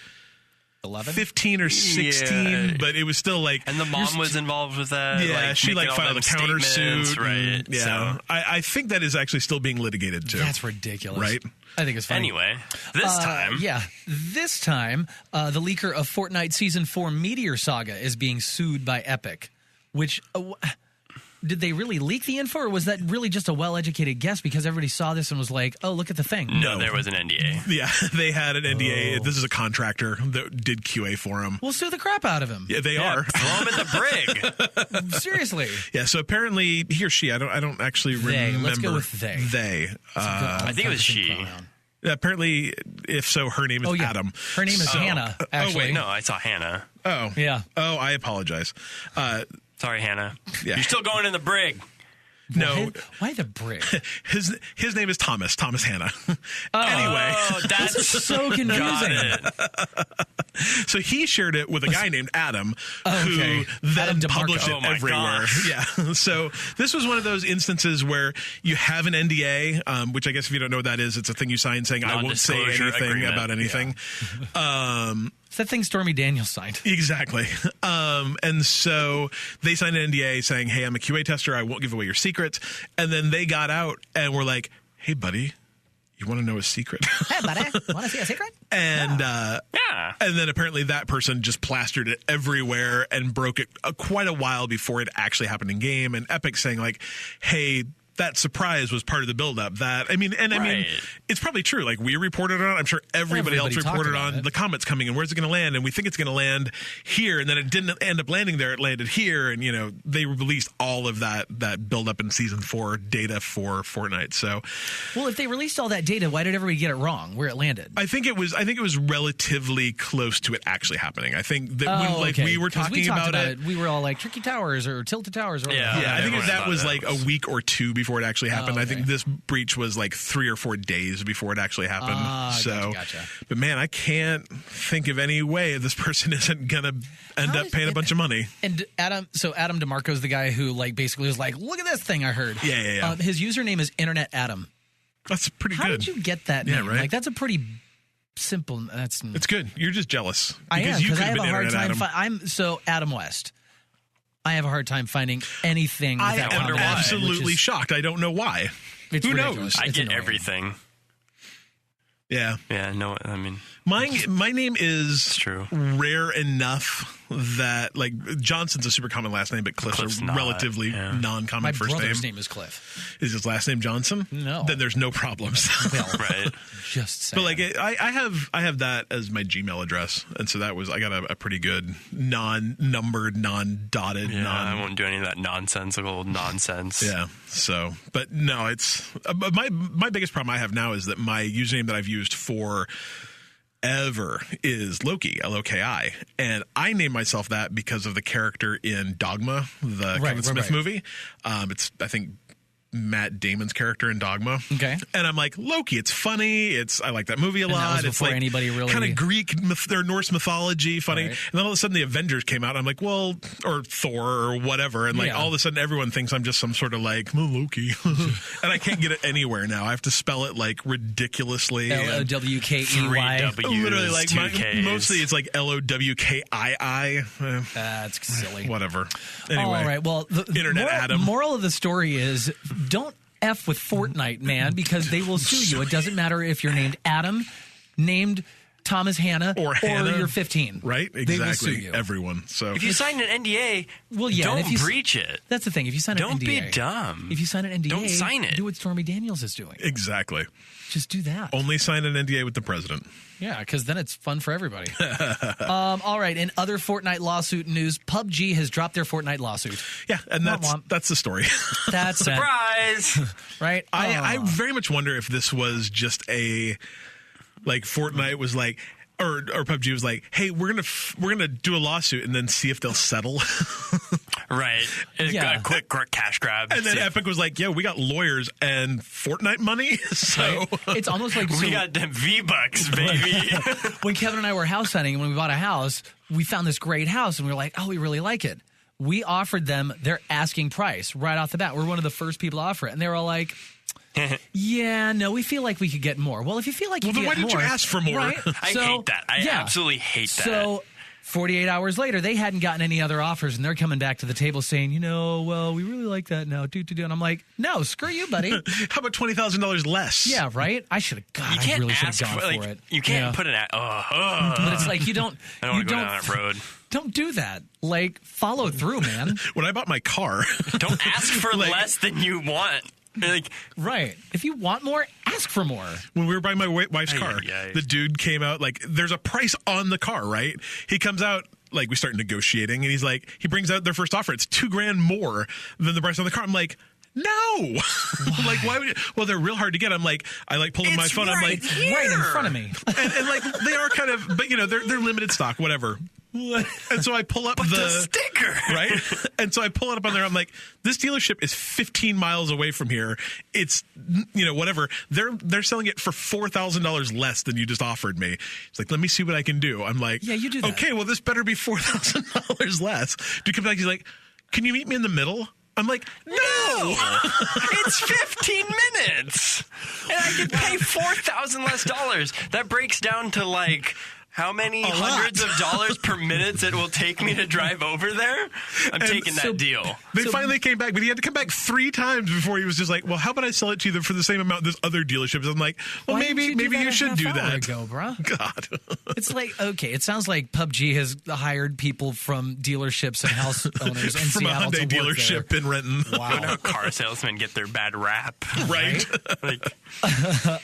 11? 15 or 16, but it was still like... And the mom was involved with that. Yeah, she filed a countersuit. Right. Yeah. So. I think that is actually still being litigated too. That's ridiculous. Right? I think it's funny. Anyway, this time... This time, the leaker of Fortnite Season 4 Meteor Saga is being sued by Epic, which... did they really leak the info, or was that really just a well-educated guess because everybody saw this and was like, oh, look at the thing? No, there was an NDA. Yeah, they had an NDA. This is a contractor that did QA for him. We'll sue the crap out of him. Yeah, they are. Throw him in the brig. Seriously. Yeah, so apparently he or she, I don't actually remember. Let's go with they. They. I think it was she. Pronoun. Apparently, if so, her name is Adam. Her name is Hannah, actually. Oh, wait. No, I saw Hannah. Oh. Yeah. Oh, I apologize. Sorry, Hannah. Yeah. You're still going in the brig. No. Why the brig? His name is Thomas Hanna. Anyway. That's so confusing. So he shared it with a guy named Adam, okay. who then Adam published it everywhere. Gosh. Yeah. So this was one of those instances where you have an NDA, which I guess if you don't know what that is, it's a thing you sign saying I won't say anything about anything. Yeah. It's that thing Stormy Daniels signed. Exactly. And so they signed an NDA saying, hey, I'm a QA tester. I won't give away your secrets. And then they got out and were like, hey, buddy, you want to know a secret? Hey, buddy, want to see a secret? And and then apparently that person just plastered it everywhere and broke it quite a while before it actually happened in game. And Epic saying like, hey, that surprise was part of the buildup. I mean, it's probably true. Like we reported on it. I'm sure everybody else reported on the comets coming and where's it going to land? And we think it's going to land here. And then it didn't end up landing there. It landed here. And, they released all of that buildup in season 4 data for Fortnite. So, well, if they released all that data, why did everybody get it wrong where it landed? I think it was relatively close to it actually happening. I think that we were talking about it, we were all like Tricky Towers or Tilted Towers. Or yeah. I think that was like a week or two before it actually happened. Okay. I think this breach was like 3 or 4 days before it actually happened. Gotcha. But man, I can't think of any way this person isn't gonna end up paying a bunch of money. And Adam DeMarco's the guy who basically was like, look at this thing I heard. Yeah. His username is Internet Adam. That's pretty good. How did you get that name? Right? That's a pretty simple. It's good. You're just jealous. I am because I have a hard Internet time. Adam. Adam West. I have a hard time finding anything. I that am absolutely shocked. I don't know why. Who knows? I get everything. Yeah. Yeah. No. I mean, my name is true. Rare enough that Johnson's a super common last name, but Cliff's a relatively non-common first name. My brother's name is Cliff. Is his last name Johnson? No. Then there's no problems. Well, right. Just saying. But I have that as my Gmail address, and so I got a pretty good non-numbered, non-dotted. Yeah, I won't do any of that nonsensical nonsense. Yeah. So, but no, it's my biggest problem I have now is that my username that I've used for ever is Loki, Loki, and I named myself that because of the character in Dogma, the Kevin Smith movie. It's I think Matt Damon's character in Dogma. Okay. And I'm like, Loki, it's funny. I like that movie a lot. It's like anybody really kind of Greek or Norse mythology funny. Right. And then all of a sudden the Avengers came out. I'm like, well, or Thor or whatever. And all of a sudden everyone thinks I'm just some sort of Loki. And I can't get it anywhere now. I have to spell it ridiculously. L-O-W-K-E-Y. Literally mostly it's Lowkii. That's silly. Whatever. Anyway. All right. Well, the Internet Adam. Moral of the story is don't F with Fortnite, man, because they will sue you. It doesn't matter if you're named Adam, named Thomas Hanna, or you're 15. Right? Exactly. They will sue you. Everyone. So if you sign an NDA, don't breach it. That's the thing. If you sign an NDA, don't be dumb. If you sign an NDA, don't sign it. Do what Stormy Daniels is doing. Exactly. Just do that. Only sign an NDA with the president. Yeah, because then it's fun for everybody. All right. In other Fortnite lawsuit news, PUBG has dropped their Fortnite lawsuit. Yeah, and that's the story. That's surprise, right? I very much wonder if this was just a Fortnite was like, or PUBG was like, hey, we're gonna do a lawsuit and then see if they'll settle. Right. Yeah. A quick cash grab. And then Epic was like, yeah, we got lawyers and Fortnite money. So It's almost like we got them V-Bucks, baby. when Kevin and I were house hunting, when we bought a house, we found this great house and we were like, oh, we really like it. We offered them their asking price right off the bat. We're one of the first people to offer it. And they were all like, yeah, no, we feel like we could get more. Well, if you feel like you then could why get more. didn't you ask for more? Right? I hate that. I absolutely hate that. So 48 hours later, they hadn't gotten any other offers, and they're coming back to the table saying, well, we really like that now. And I'm like, no, screw you, buddy. How about $20,000 less? Yeah, right? I should have gone. You can't I really should ask have gone for for it. You can't put an But it's like you don't. I don't want to go down that road. Don't do that. Like, follow through, man. When I bought my car, Don't ask for less than you want. Like, Right. If you want more, ask for more. when we were buying my wife's car, ay. the dude came out like, there's a price on the car, right? He comes out, like, we start negotiating, and he's like, he brings out their first offer. It's $2,000 more than the price on the car. I'm like, no. Like, why would you? Well, they're real hard to get. I'm like, I like pull up my phone. I'm like, Right in front of me. and like they are kind of, but they're limited stock, whatever. And so I pull up the sticker. right, and so I pull it up on there. I'm like, this dealership is 15 miles away from here. It's whatever. They're selling it for $4,000 less than you just offered me. It's like, let me see what I can do. I'm like, Yeah, you do that. Okay, well, this better be $4,000 less. Dude comes back. He's like, can you meet me in the middle? I'm like, no. It's 15 minutes. And I could pay $4,000 less. That breaks down to like how many hundreds of dollars per minute it will take me to drive over there? I'm taking that deal. They finally came back, but he had to come back 3 times before he was just like, well, how about I sell it to you for the same amount this other dealership? I'm like, well, maybe you should do that. Ago, bro. God. It's like, okay, it sounds like PUBG has hired people from dealerships and house owners in From Seattle a Hyundai to work dealership there. in Renton. I know how car salesmen get their bad rap. Right. Like,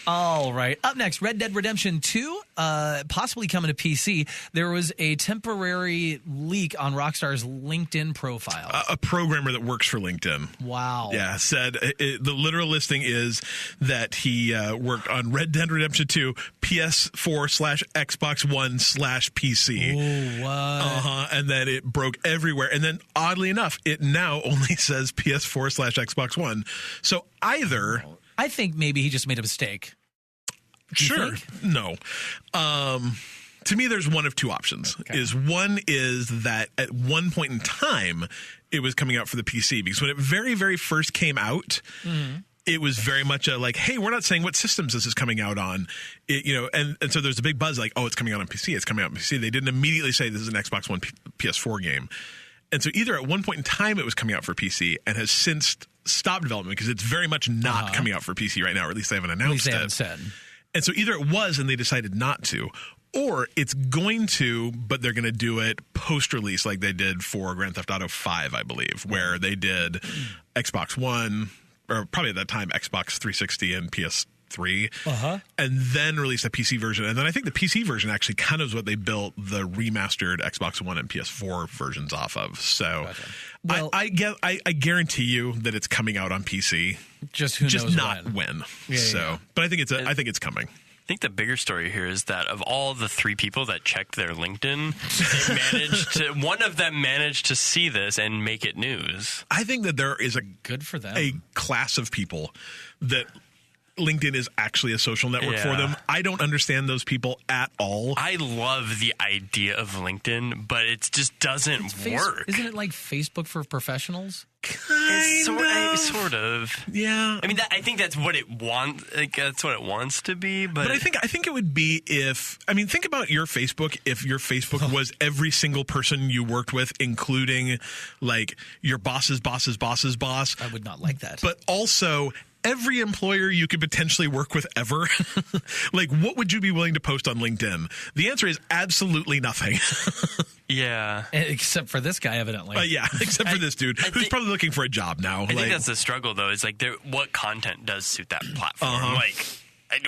All right. Up next, Red Dead Redemption 2, possibly coming to PC. There was a temporary leak on Rockstar's LinkedIn profile. A programmer that works for LinkedIn. Wow. Yeah, said the literal listing is that he worked on Red Dead Redemption 2, PS4/Xbox One/PC. Oh, what? And then it broke everywhere. And then, oddly enough, it now only says PS4/Xbox One. So either... I think maybe he just made a mistake. Sure. No. To me, there's one of 2 options. Okay. One is that at one point in time, it was coming out for the PC. Because when it very, very first came out, it was very much a like, hey, we're not saying what systems this is coming out on. And so there's a big buzz like, oh, it's coming out on PC. It's coming out on PC. They didn't immediately say this is an Xbox One PS4 game. And so either at one point in time it was coming out for PC and has since stopped development because it's very much not coming out for PC right now, or at least they haven't announced At least they it. haven't said. And so either it was and they decided not to, or it's going to, but they're going to do it post-release like they did for Grand Theft Auto 5, I believe, where they did Xbox One, or probably at that time Xbox 360 and PS3, and then released a PC version. And then I think the PC version actually kind of is what they built the remastered Xbox One and PS4 versions off of. So Well, I guarantee you that it's coming out on PC. Just who Just knows not when. Yeah. But I think it's coming. I think the bigger story here is that of all the 3 people that checked their LinkedIn, one of them managed to see this and make it news. I think that there is Good for them. a class of people that LinkedIn is actually a social network for Yeah. them. I don't understand those people at all. I love the idea of LinkedIn, but it just doesn't work. Isn't it like Facebook for professionals? It's sort of. Yeah. I mean, I think that's what it wants. Like, that's what it wants to be. But I think it would be think about your Facebook. If your Facebook was every single person you worked with, including like your boss's boss, I would not like that. but also every employer you could potentially work with ever. Like, what would you be willing to post on LinkedIn? The answer is absolutely nothing. yeah. Except for this guy, evidently. Yeah, except for this dude who's probably looking for a job now. I think that's the struggle, though. Is like, what content does suit that platform? Like, I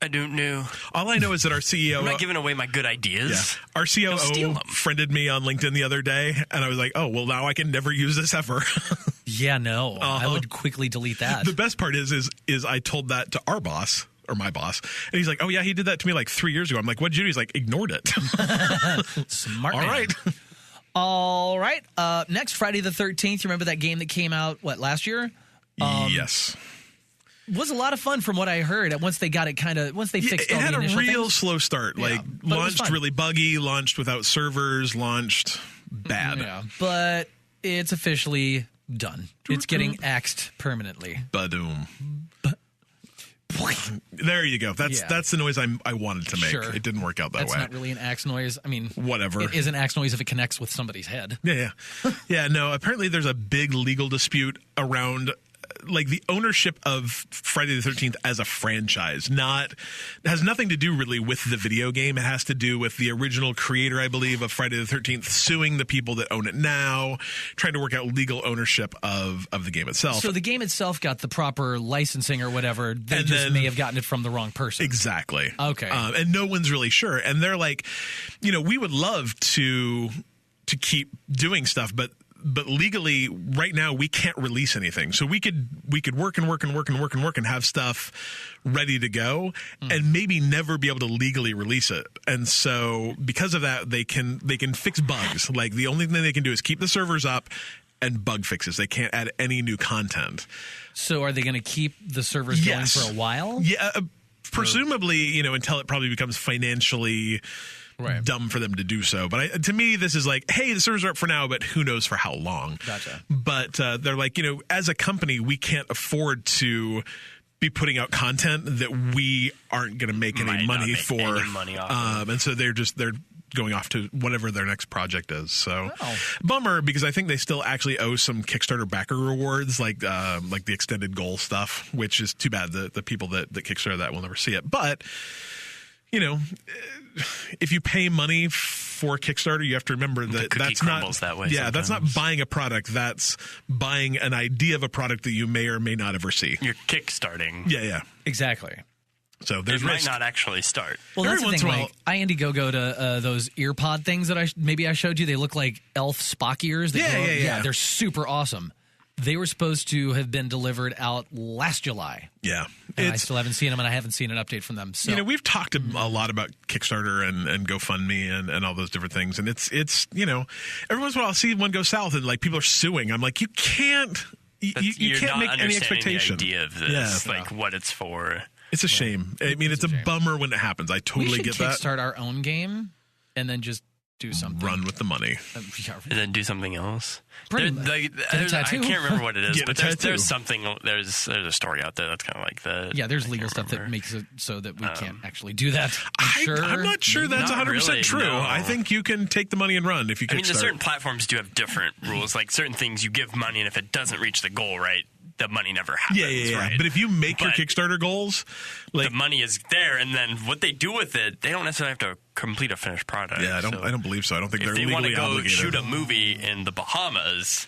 don't know. All I know is that our CEO... I'm not giving away my good ideas. Yeah. Our Don't steal COO them. friended me on LinkedIn the other day, and I was like, oh, well, now I can never use this ever. Yeah, no. I would quickly delete that. The best part is I told that to our boss, or my boss. And he's like, oh, yeah, he did that to me like 3 years ago. I'm like, what'd you do? He's like, ignored it. Smart All man. right. All right. Next Friday the 13th. You remember that game that came out, last year? Yes. Was a lot of fun from what I heard. Once they got it once they fixed all the initial It had a real things. slow start. Yeah, Like, but it was launched fun. really buggy, launched without servers, launched bad. Yeah, but it's officially done. It's getting axed permanently. Badoom. There you go. That's the noise I wanted to make. Sure. It didn't work out that That's way. not really an axe noise. I mean, Whatever. It is an axe noise if it connects with somebody's head. Yeah. Yeah, no, apparently there's a big legal dispute around like the ownership of Friday the 13th as a franchise. It has nothing to do really with the video game. It has to do with the original creator, I believe, of Friday the 13th suing the people that own it now, trying to work out legal ownership of the game itself. So the game itself got the proper licensing or whatever. They just may have gotten it from the wrong person. Exactly. Okay. And no one's really sure. And they're like, we would love to keep doing stuff, but legally right now we can't release anything. So we could work and have stuff ready to go and maybe never be able to legally release it. And so because of that, they can fix bugs. Like the only thing they can do is keep the servers up and bug fixes. They can't add any new content. So are they going to keep the servers going Yes. for a while? Yeah, presumably, until it probably becomes financially dumb for them to do so. But to me, this is like, hey, the servers are up for now, but who knows for how long. Gotcha. But they're like, as a company, we can't afford to be putting out content that we aren't going to make any money for. Any money off of. And so they're going off to whatever their next project is. So bummer, because I think they still actually owe some Kickstarter backer rewards, like the extended goal stuff, which is too bad. The people that Kickstarter that will never see it. But if you pay money for Kickstarter, you have to remember that that's not that way. Yeah, sometimes. that's not buying a product. That's buying an idea of a product that you may or may not ever see. You're kickstarting. Yeah. Exactly. So there's It might risk. not actually start. Well, Every that's the once thing. in a Like, I Indiegogo to those ear pod things that I showed you. They look like elf Spock ears. That Yeah. They're super awesome. They were supposed to have been delivered out last July. Yeah. And I still haven't seen them, and I haven't seen an update from them. So we've talked a lot about Kickstarter and GoFundMe and all those different things. And it's every once in a while I'll see one go south and like people are suing. I'm like, you can't you can't make any expectation. The idea of this, what it's for. It's a shame. I mean, it's a bummer when it happens. I totally get that. We should kickstart our own game and then just do something. Run with the money. And then do something else. Pretty much. I can't remember what it is, but tattoo. there's something. There's a story out there that's kind of like that. Yeah, there's legal stuff that makes it so that we can't actually do that. I'm not sure that's Not 100% really, true. no. I think you can take the money and run if you I mean, kickstart. certain platforms do have different rules. Like certain things, you give money, and if it doesn't reach the goal, right, the money never happens. Yeah. Right? But if you make your Kickstarter goals, like the money is there, and then what they do with it, they don't necessarily have to complete a finished product. I don't believe so. I don't think If they're they want to legally go obligated. shoot a movie in the Bahamas,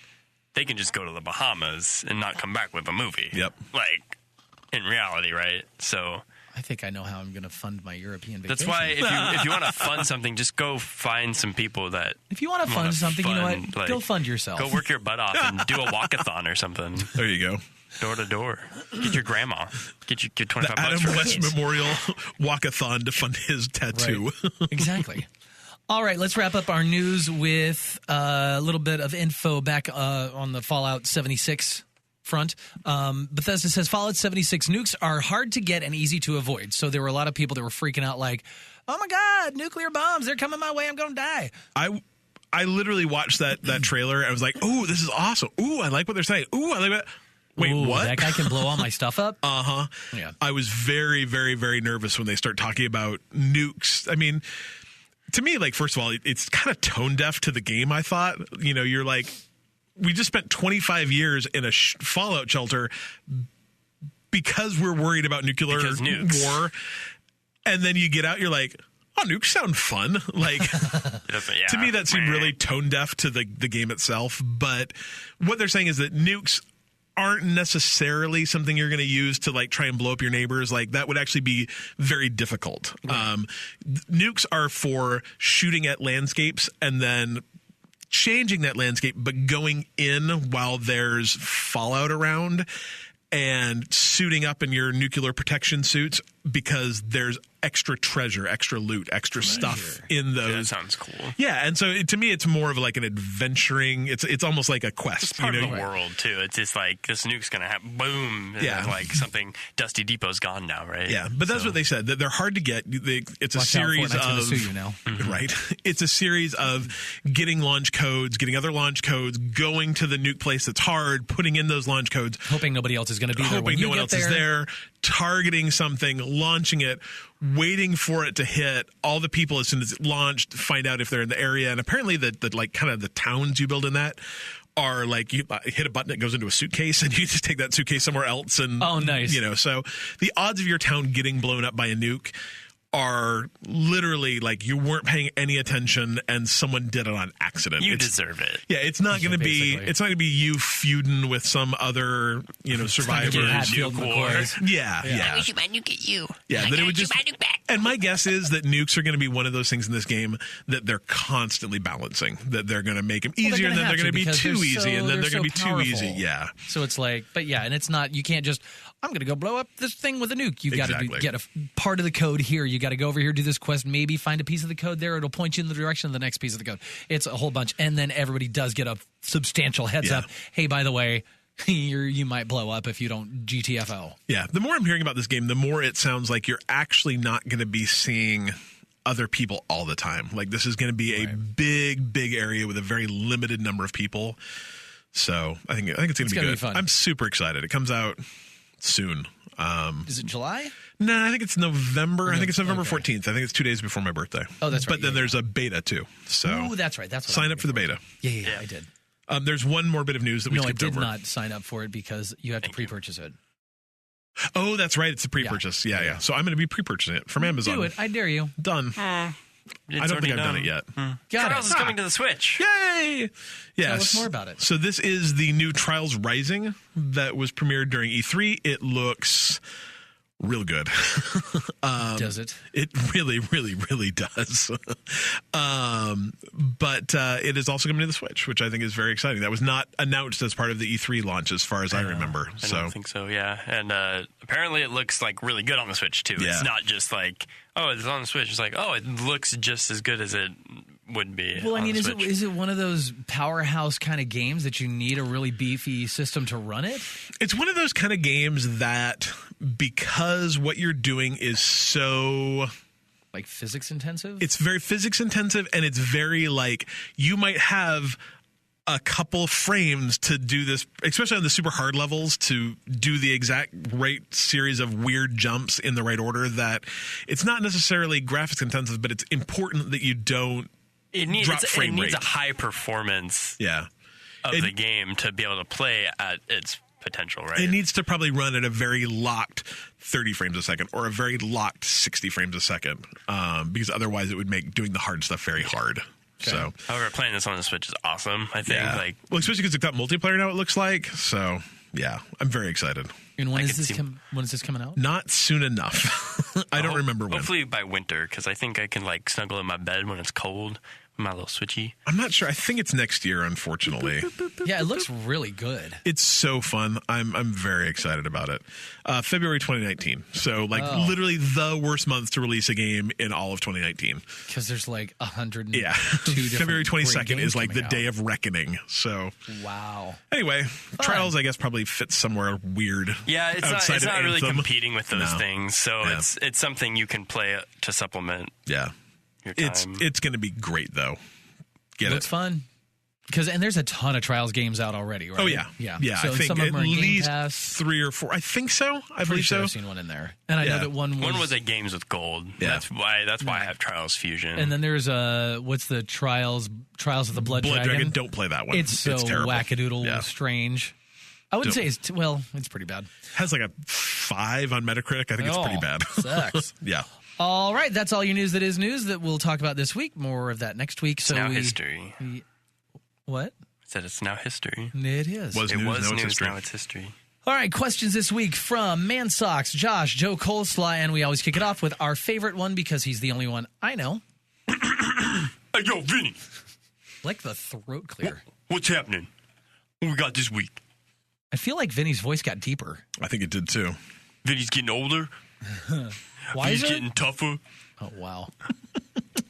they can just go to the Bahamas and not come back with a movie. Yep. Like in reality, right? So I think I know how I'm going to fund my European vacation. that's why if you want to fund something, just go find some people that. If you want to fund something, you know what? like, Go fund yourself. Go work your butt off and do a walkathon or something. There you go. Door to door. Get your grandma. Get The 25 Adam bucks for West it. Memorial Walkathon to fund his tattoo. Right. Exactly. All right, let's wrap up our news with a little bit of info back on the Fallout 76 front. Bethesda says Fallout 76 nukes are hard to get and easy to avoid. So there were a lot of people that were freaking out like, oh my God, nuclear bombs, they're coming my way, I'm going to die. I literally watched that trailer. I was like, "Oh, this is awesome! Ooh, I like what they're saying. Ooh, I like that." Wait, Ooh, what? That guy can blow all my stuff up? Uh-huh. Yeah. I was very, very, very nervous when they start talking about nukes. I mean, to me, like, first of all, it's kind of tone deaf to the game, I thought. You're like, we just spent 25 years in a Fallout shelter because we're worried about nuclear nukes. war. And then you get out, you're like, oh, nukes sound fun. Like, to me, that seemed really tone deaf to the game itself. But what they're saying is that nukes aren't necessarily something you're going to use to like try and blow up your neighbors. Like that would actually be very difficult. Right. Nukes are for shooting at landscapes and then changing that landscape, but going in while there's fallout around and suiting up in your nuclear protection suits, because there's extra treasure, extra loot, extra stuff in those. Yeah, that sounds cool. Yeah, and so to me, it's more of like an adventuring. It's almost like a quest. It's part of the world too. It's just like this nuke's gonna happen. Boom. And then, like something. Dusty Depot's gone now, right? Yeah, but that's what they said. That they're hard to get. It's a series of sue you now. Right. It's a series of getting launch codes, getting other launch codes, going to the nuke place that's hard, putting in those launch codes, hoping nobody else is going to be there. Hoping no one else is there. Targeting something, launching it, waiting for it to hit. All the people, as soon as it's launched, find out if they're in the area. And apparently, the like kind of the towns you build in that are like you hit a button, it goes into a suitcase, and you just take that suitcase somewhere else. And nice. So the odds of your town getting blown up by a nuke are literally like you weren't paying any attention and someone did it on accident. You deserve it. Yeah, it's not going to be you feuding with some other survivors. Yeah. I wish my nuke at you. Yeah, that it would just. My nuke back. And my guess is that nukes are going to be one of those things in this game that they're constantly balancing. That they're going to make them easier, and then they're going to be too easy, and then they're going to be too easy. Yeah. So it's like, and it's not. You can't just. I'm going to go blow up this thing with a nuke. You've got to get a part of the code here. You got to go over here, do this quest, maybe find a piece of the code there. It'll point you in the direction of the next piece of the code. It's a whole bunch. And then everybody does get a substantial heads up. Hey, by the way, you might blow up if you don't GTFO. Yeah. The more I'm hearing about this game, the more it sounds like you're actually not going to be seeing other people all the time. Like this is going to be a big area with a very limited number of people. So I think it's going to be good. Be fun. I'm super excited. It comes out soon. Is it July? No, I think it's November. I think it's November 14th. I think it's 2 days before my birthday. Oh, that's right. But then there's a beta too. So that's right. That's what sign up for the beta. Yeah, I did. There's one more bit of news that we skipped over. No, I did not sign up for it because you have to pre-purchase it. Oh, that's right. It's a pre-purchase. Yeah. So I'm going to be pre-purchasing it from Amazon. Do it. I dare you. Done. I don't think I've done it yet. Trials is coming to the Switch. Yay! Yes. Tell us more about it. So this is the new Trials Rising that was premiered during E3. It looks real good. Does it? It really, really, really does. But it is also coming to the Switch, which I think is very exciting. That was not announced as part of the E3 launch, as far as I remember. I don't think so. Yeah, and apparently it looks like really good on the Switch too. Yeah. It's not just like, oh, it's on the Switch. It's like, oh, it looks just as good as it would be. Well, I mean, is it one of those powerhouse kind of games that you need a really beefy system to run it? It's one of those kind of games that, because what you're doing is so like physics intensive. It's very physics intensive, and it's very like you might have a couple frames to do this, especially on the super hard levels, to do the exact right series of weird jumps in the right order. That it's not necessarily graphics intensive, but it's important that you don't. It needs a high performance of the game to be able to play at its potential, right? It needs to probably run at a very locked 30 frames a second or a very locked 60 frames a second, because otherwise it would make doing the hard stuff very hard. Okay. So, however, playing this on the Switch is awesome. I think, especially because it's got multiplayer now. It looks like so. Yeah, I'm very excited. And when is this coming out? Not soon enough. I don't remember when. Hopefully by winter, because I think I can like snuggle in my bed when it's cold. My little Switchy. I'm not sure. I think it's next year, unfortunately. Yeah, it looks really good. It's so fun. I'm very excited about it. February 2019. So literally the worst month to release a game in all of 2019. Because there's like 100. Yeah. February 22nd is like the day of reckoning. So wow. Anyway, Trials I guess probably fits somewhere weird. Yeah, it's not really competing with those things. So it's something you can play to supplement. Yeah. It's going to be great though. Looks fun. And there's a ton of Trials games out already, right? Oh yeah. So I think some of them at are in Game least Pass. 3 or 4. I think so. I believe so. I've seen one in there, and I know that one was at Games with Gold. Yeah. That's why I have Trials Fusion. And then there's what's the Trials of the Blood Dragon? Don't play that one. It's terrible. Wackadoodle strange. I wouldn't say it's pretty bad. Has like a 5 on Metacritic. I think it's pretty bad. Sucks. Yeah. All right, that's all your news that is news that we'll talk about this week. More of that next week. It's now history. What? I said it's now history. It is. It was news, now it's history. All right, questions this week from Mansocks, Josh, JoeColeslaw, and we always kick it off with our favorite one because he's the only one I know. Hey, yo, Vinny. Like the throat clear. What's happening? What we got this week? I feel like Vinny's voice got deeper. I think it did too. Vinny's getting older. Why He's is it? getting tougher. Oh, wow.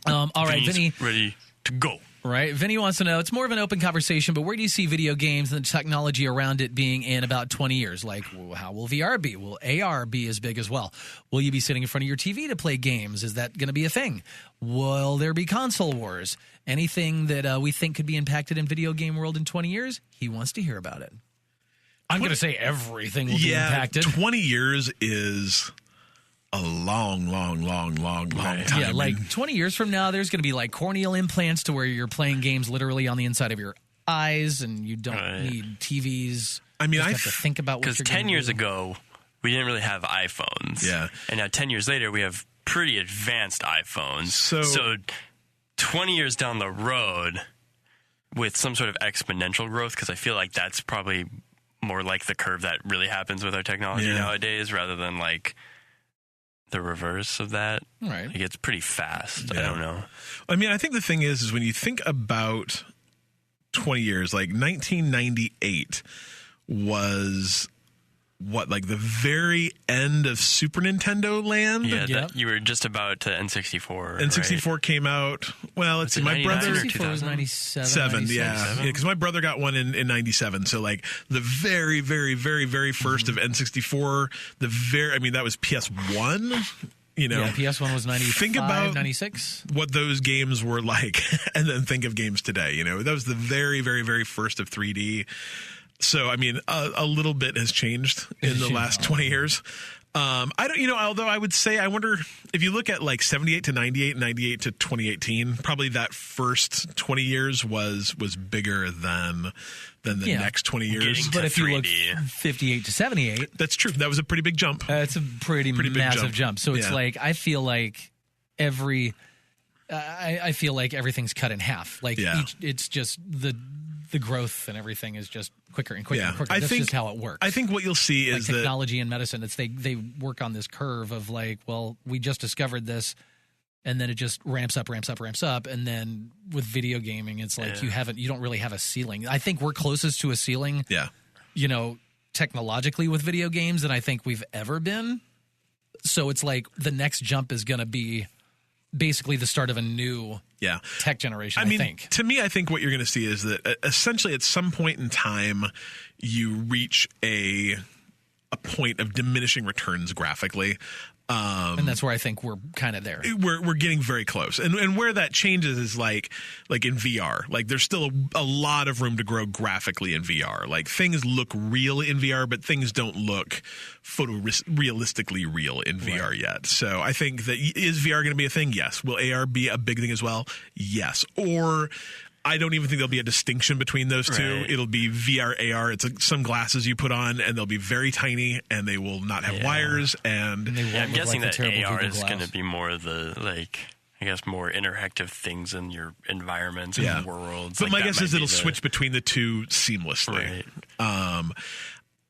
All right, Vinny. Ready to go. Right. Vinny wants to know, it's more of an open conversation, but where do you see video games and the technology around it being in about 20 years? Like, how will VR be? Will AR be as big as well? Will you be sitting in front of your TV to play games? Is that going to be a thing? Will there be console wars? Anything that we think could be impacted in video game world in 20 years? He wants to hear about it. I'm going to say everything will be impacted. 20 years is a long time. Yeah, like 20 years from now, there's going to be like corneal implants to where you're playing games literally on the inside of your eyes, and you don't need TVs. I mean, I have to think about what you're 10 years ago, we didn't really have iPhones. Yeah. And now 10 years later, we have pretty advanced iPhones. So 20 years down the road, with some sort of exponential growth, because I feel like that's probably more like the curve that really happens with our technology nowadays, rather than like the reverse of that. Right. Like, it's pretty fast. I don't know. I mean, I think the thing is when you think about 20 years, like 1998 was what, like the very end of Super Nintendo land? Yeah, you were just about to N64. N64 right? came out. Well, let's see. My brother. N64 was 97. Yeah, because my brother got one in 97. So like the very, very, very, very first of N64. That was PS1. You know, PS1 was 95, think about 96. What those games were like, and then think of games today. You know, that was the very, very, very first of 3D. So, I mean, a little bit has changed in the last 20 years. I don't, although I would say, I wonder if you look at like 78 to 98, 98 to 2018, probably that first 20 years was bigger than the next 20 years. But if you look 58 to 78, that's true. That was a pretty big jump. It's a pretty massive jump. So it's like, I feel like I feel like everything's cut in half. Like it's just the growth and everything is just quicker and quicker and quicker. That's just how it works. I think what you'll see is technology and medicine. It's they work on this curve of like, well, we just discovered this, and then it just ramps up, and then with video gaming, it's like you don't really have a ceiling. I think we're closest to a ceiling. Yeah, technologically with video games than I think we've ever been. So it's like the next jump is going to be basically the start of a new tech generation. I think. To me, I think what you're going to see is that essentially at some point in time, you reach a point of diminishing returns graphically. And that's where I think we're kind of there. We're getting very close. And where that changes is like in VR. Like there's still a lot of room to grow graphically in VR. Like things look real in VR, but things don't look realistically real in VR yet. So I think that is VR going to be a thing? Yes. Will AR be a big thing as well? Yes. Or I don't even think there'll be a distinction between those two. Right. It'll be VR, AR. It's some glasses you put on, and they'll be very tiny, and they will not have wires. And I'm guessing that AR is going to be more of the, more interactive things in your environments and worlds. But my guess is it'll switch between the two seamlessly. Right.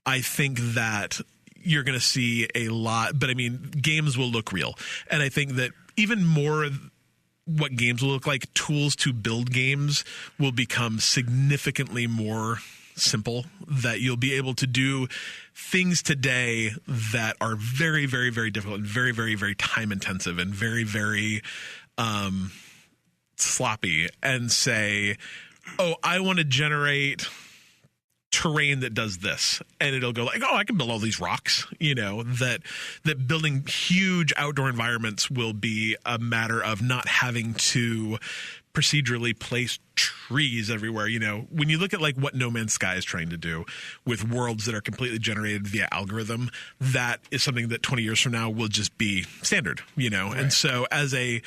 I think that you're going to see a lot, but I mean, games will look real. And I think that even more what games will look like, tools to build games will become significantly more simple, that you'll be able to do things today that are very, very, very difficult and very, very, very time intensive and very, very sloppy, and say, oh, I want to generate terrain that does this, and it'll go like, oh, I can build all these rocks. That building huge outdoor environments will be a matter of not having to procedurally place trees everywhere. When you look at like what No Man's Sky is trying to do with worlds that are completely generated via algorithm, that is something that 20 years from now will just be standard. Right. And so as an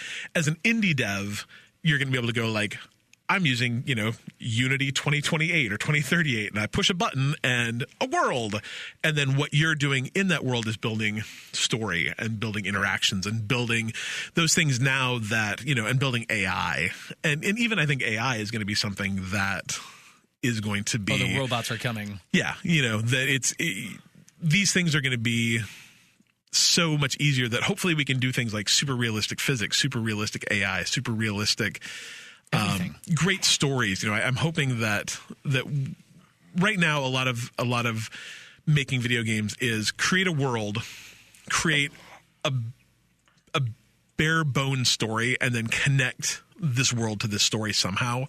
indie dev, you're going to be able to go like, I'm using, Unity 2028 or 2038, and I push a button and a world. And then what you're doing in that world is building story and building interactions and building those things now that, and building AI. And even I think AI is going to be something that is going to be. Oh, the robots are coming. Yeah. These things are going to be so much easier that hopefully we can do things like super realistic physics, super realistic AI, super realistic great stories. I'm hoping that right now a lot of making video games is create a world, create a a bare bone story and then connect this world to this story somehow.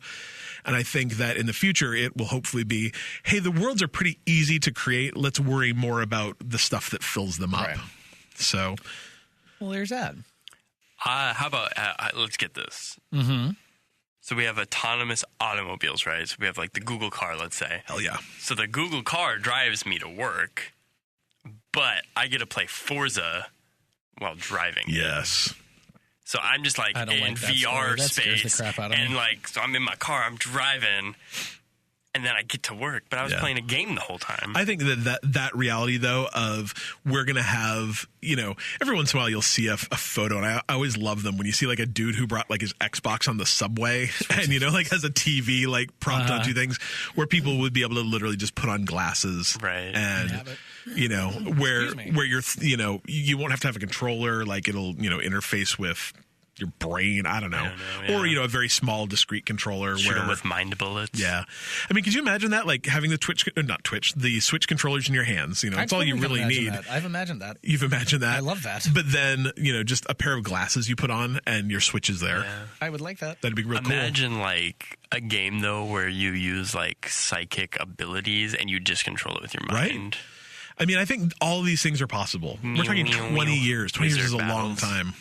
And I think that in the future, it will hopefully be, hey, the worlds are pretty easy to create. Let's worry more about the stuff that fills them up. Right. So, well, there's that. How about, let's get this. So we have autonomous automobiles, right? So we have like the Google car, let's say. Hell yeah. So the Google car drives me to work, but I get to play Forza while driving. Yes. So I'm just like in VR space, and like, so I'm in my car, I'm driving, and then I get to work, but I was playing a game the whole time. I think that reality, though, of we're going to have, every once in a while you'll see a photo, and I always love them when you see like a dude who brought like his Xbox on the subway and, like has a TV like propped onto things where people would be able to literally just put on glasses. Right. And, where you're, you won't have to have a controller, like it'll, interface with your brain. I don't know. Or, a very small, discrete controller. Shoot them with mind bullets. Yeah. I mean, could you imagine that? Like having the Switch controllers in your hands. That's all you really need. I've imagined that. You've imagined that. I love that. But then, just a pair of glasses you put on and your Switch is there. Yeah. I would like that. That'd be real cool. Imagine like a game, though, where you use like psychic abilities and you just control it with your mind. Right? I mean, I think all of these things are possible. We're talking 20 years. 20 years is a long time.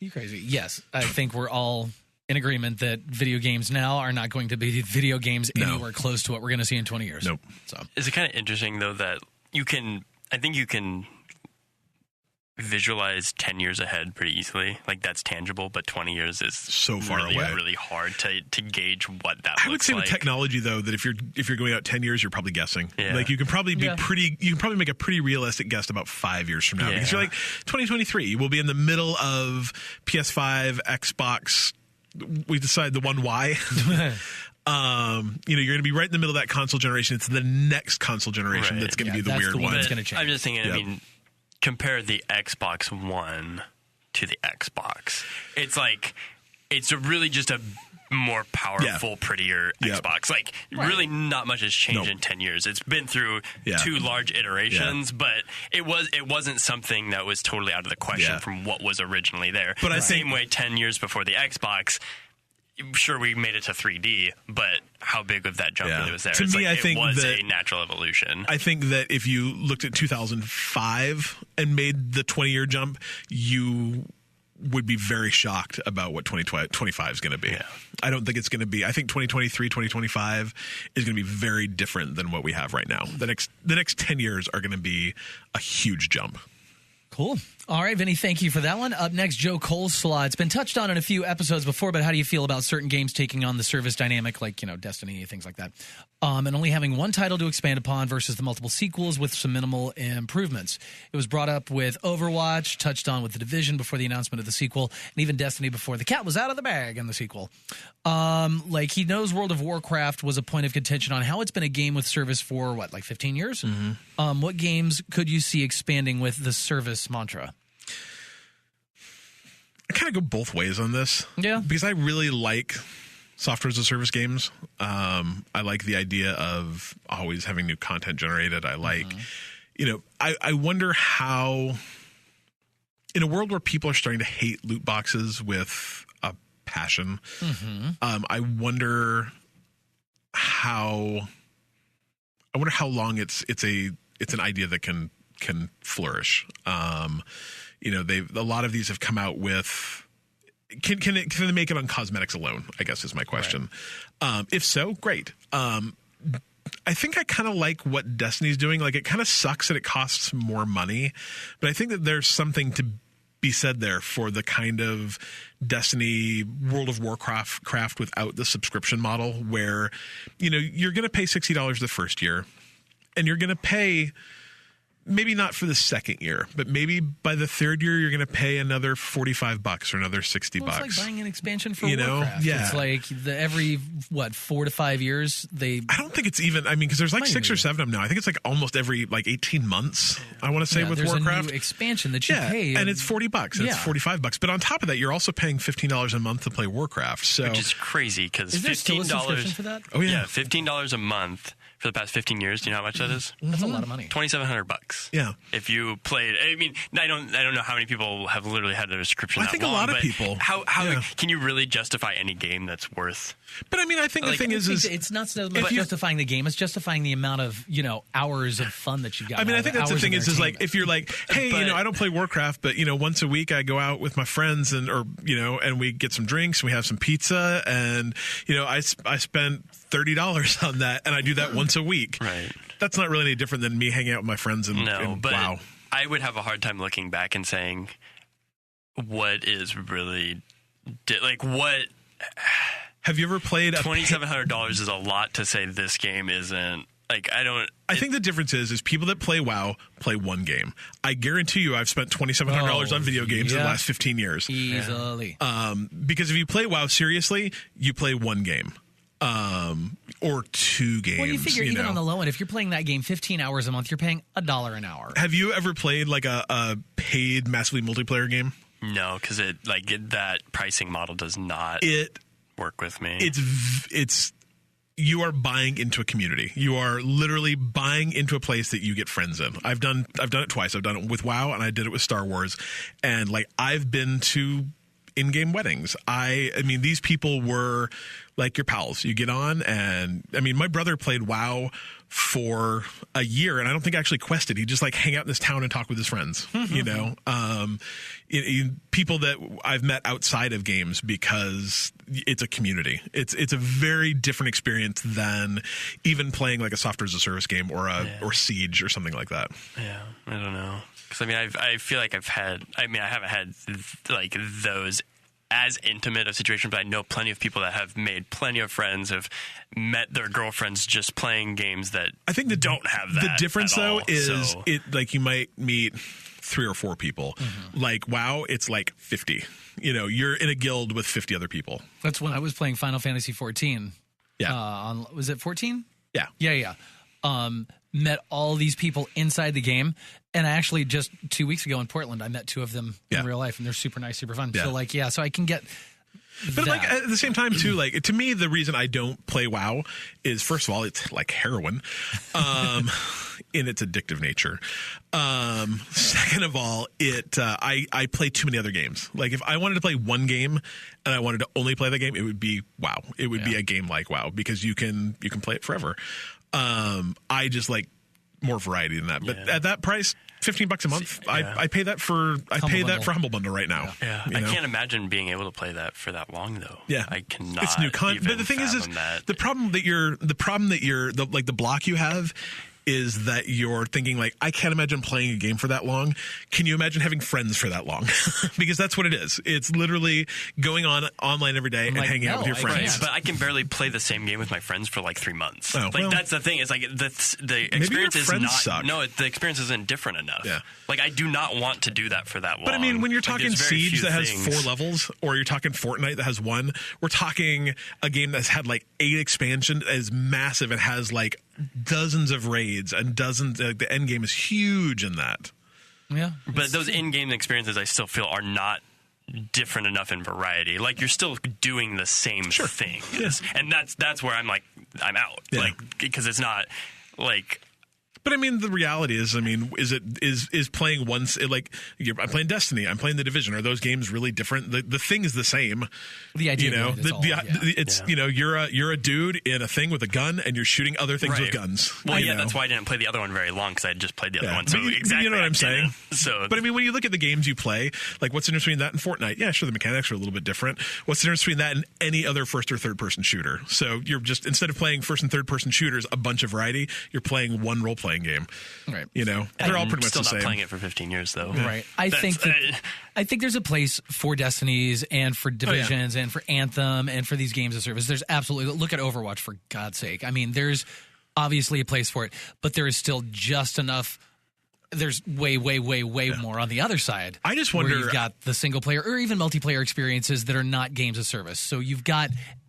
You crazy. Yes, I think we're all in agreement that video games now are not going to be video games anywhere close to what we're going to see in 20 years. Nope. So, is it kind of interesting, though, that I think you can visualize 10 years ahead pretty easily. Like, that's tangible, but 20 years is so far really, away. Really hard to gauge what that looks like. I would say with technology, though, that if you're going out 10 years, you're probably guessing. Yeah. Like, you can probably make a pretty realistic guess about 5 years from now. Yeah. Because you're like, 2023, we'll be in the middle of PS5, Xbox, we decide the one Y. You're going to be right in the middle of that console generation. It's the next console generation that's going to be the weird one. That's going to change. I'm just thinking, I mean, compare the Xbox One to the Xbox. It's like, it's really just a more powerful, prettier Xbox. Like, really not much has changed in 10 years. It's been through 2 large iterations, but it wasn't something that was totally out of the question from what was originally there. But the same way 10 years before the Xbox, sure, we made it to 3D, but how big of that jump really was there? To me, I think it was a natural evolution. I think that if you looked at 2005 and made the 20-year jump, you would be very shocked about what 2025 is going to be. Yeah. I don't think it's going to be. I think 2023, 2025 is going to be very different than what we have right now. The next 10 years are going to be a huge jump. Cool. All right, Vinny, thank you for that one. Up next, JoeColeslaw. It's been touched on in a few episodes before, but how do you feel about certain games taking on the service dynamic, like, Destiny, things like that, and only having one title to expand upon versus the multiple sequels with some minimal improvements? It was brought up with Overwatch, touched on with The Division before the announcement of the sequel, and even Destiny before the cat was out of the bag in the sequel. He knows World of Warcraft was a point of contention on how it's been a game with service for, 15 years? Mm-hmm. What games could you see expanding with the service mantra? I kind of go both ways on this. Yeah. Because I really like software as a service games. I like the idea of always having new content generated. I like, I wonder how, in a world where people are starting to hate loot boxes with a passion, I wonder how long it's an idea that can flourish. A lot of these have come out with. Can they make it on cosmetics alone? I guess is my question. Right. If so, great. I think I kind of like what Destiny's doing. Like, it kind of sucks that it costs more money, but I think that there's something to be said there for the kind of Destiny, World of Warcraft without the subscription model, where you're going to pay $60 the first year, and you're going to pay. Maybe not for the second year, but maybe by the third year, you're going to pay another $45 or another $60. It's like buying an expansion for Warcraft. Yeah. It's like every 4 to 5 years they. I don't think it's even. I mean, because there's like 6 or 7 of them now. I think it's like almost every 18 months. I want to say with there's Warcraft, a new expansion that you pay, and it's $40. And it's $45. But on top of that, you're also paying $15 a month to play Warcraft. So which is crazy because $15 still a subscription for that. Oh yeah, $15 a month for the past 15 years. Do you know how much that is? That's a lot of money. $2,700. Yeah. If you played, I mean, I don't know how many people have literally had their subscription. I think a lot of people. How can you really justify any game that's worth? But I mean, I think the thing is it's not so much justifying the game; it's justifying the amount of hours of fun that you got. I mean, I think that's the thing is like if you're like, hey, I don't play Warcraft, but once a week I go out with my friends and we get some drinks, and we have some pizza, and I spent $30 on that, and I do that once a week. Right. That's not really any different than me hanging out with my friends and but WoW. I would have a hard time looking back and saying what is really what. Have you ever played $2,700 is a lot to say this game isn't I think the difference is people that play WoW play one game. I guarantee you I've spent $2,700 on video games in the last 15 years. Easily. Because if you play WoW seriously, you play one game. Or two games. Well, you figure even on the low end, if you're playing that game 15 hours a month, you're paying $1 an hour. Have you ever played like a paid massively multiplayer game? No, because that pricing model does not work with me. It's you are buying into a community. You are literally buying into a place that you get friends in. I've done it twice. I've done it with WoW and I did it with Star Wars. And I've been to in-game weddings. I mean, these people were like your pals. You get on, and I mean, my brother played WoW for a year, and I don't think actually quested. He'd just hang out in this town and talk with his friends. People that I've met outside of games because it's a community. It's a very different experience than even playing a software as a service game or Siege or something like that. Yeah, I don't know. Because I feel like I haven't had those as intimate of situations, but I know plenty of people that have made plenty of friends, have met their girlfriends just playing games that I think don't have that. The difference though is so. you might meet 3 or 4 people. WoW, it's 50. You're in a guild with 50 other people. That's when I was playing Final Fantasy 14. Yeah. Was it 14? Yeah. Yeah. Met all these people inside the game, and I actually just 2 weeks ago in Portland, I met 2 of them in real life, and they're super nice, super fun. Yeah. So I can get. But at the same time too, to me, the reason I don't play WoW is, first of all, it's like heroin, in its addictive nature. Second of all, I play too many other games. If I wanted to play one game and I wanted to only play that game, it would be WoW. It would be a game like WoW because you can play it forever. I just like more variety than that. But at that price, $15 a month, I pay that for Humble Bundle right now. Yeah. I can't imagine being able to play that for that long though. Yeah. I cannot. It's new content. But the thing is the problem that the block you have is that you're thinking I can't imagine playing a game for that long. Can you imagine having friends for that long? Because that's what it is. It's literally going on online every day and hanging out with your friends. But I can barely play the same game with my friends for 3 months. That's the thing. It's the experience is not. Suck. No, the experience isn't different enough. Yeah. I do not want to do that for that long. But I mean, when you're talking Siege that has 4 levels, or you're talking Fortnite that has 1, we're talking a game that's had 8 expansions, is massive, and has dozens of raids and dozens. The end game is huge in that. Yeah, but those in-game experiences, I still feel, are not different enough in variety. You're still doing the same thing, and that's where I'm out. Because it's not But I mean, the reality is, is playing once I'm playing Destiny, I'm playing The Division. Are those games really different? The thing is the same. The idea, you're a dude in a thing with a gun, and you're shooting other things with guns. Well, that's why I didn't play the other one very long, because I just played the other one. So exactly, you know what I'm saying. So, but I mean, when you look at the games you play, what's the difference between that and Fortnite? Yeah, sure, the mechanics are a little bit different. What's the difference between that and any other first or third person shooter? So you're just, instead of playing first and third person shooters, a bunch of variety, you're playing one role playing game. Right. They're all pretty much the same. Still not playing it for 15 years though. Right. I think there's a place for Destinies and for Divisions and for Anthem and for these games of service. There's absolutely, look at Overwatch, for God's sake. I mean, there's obviously a place for it, but there is still just enough there's way more on the other side. I just wonder, where you've got the single player or even multiplayer experiences that are not games of service. So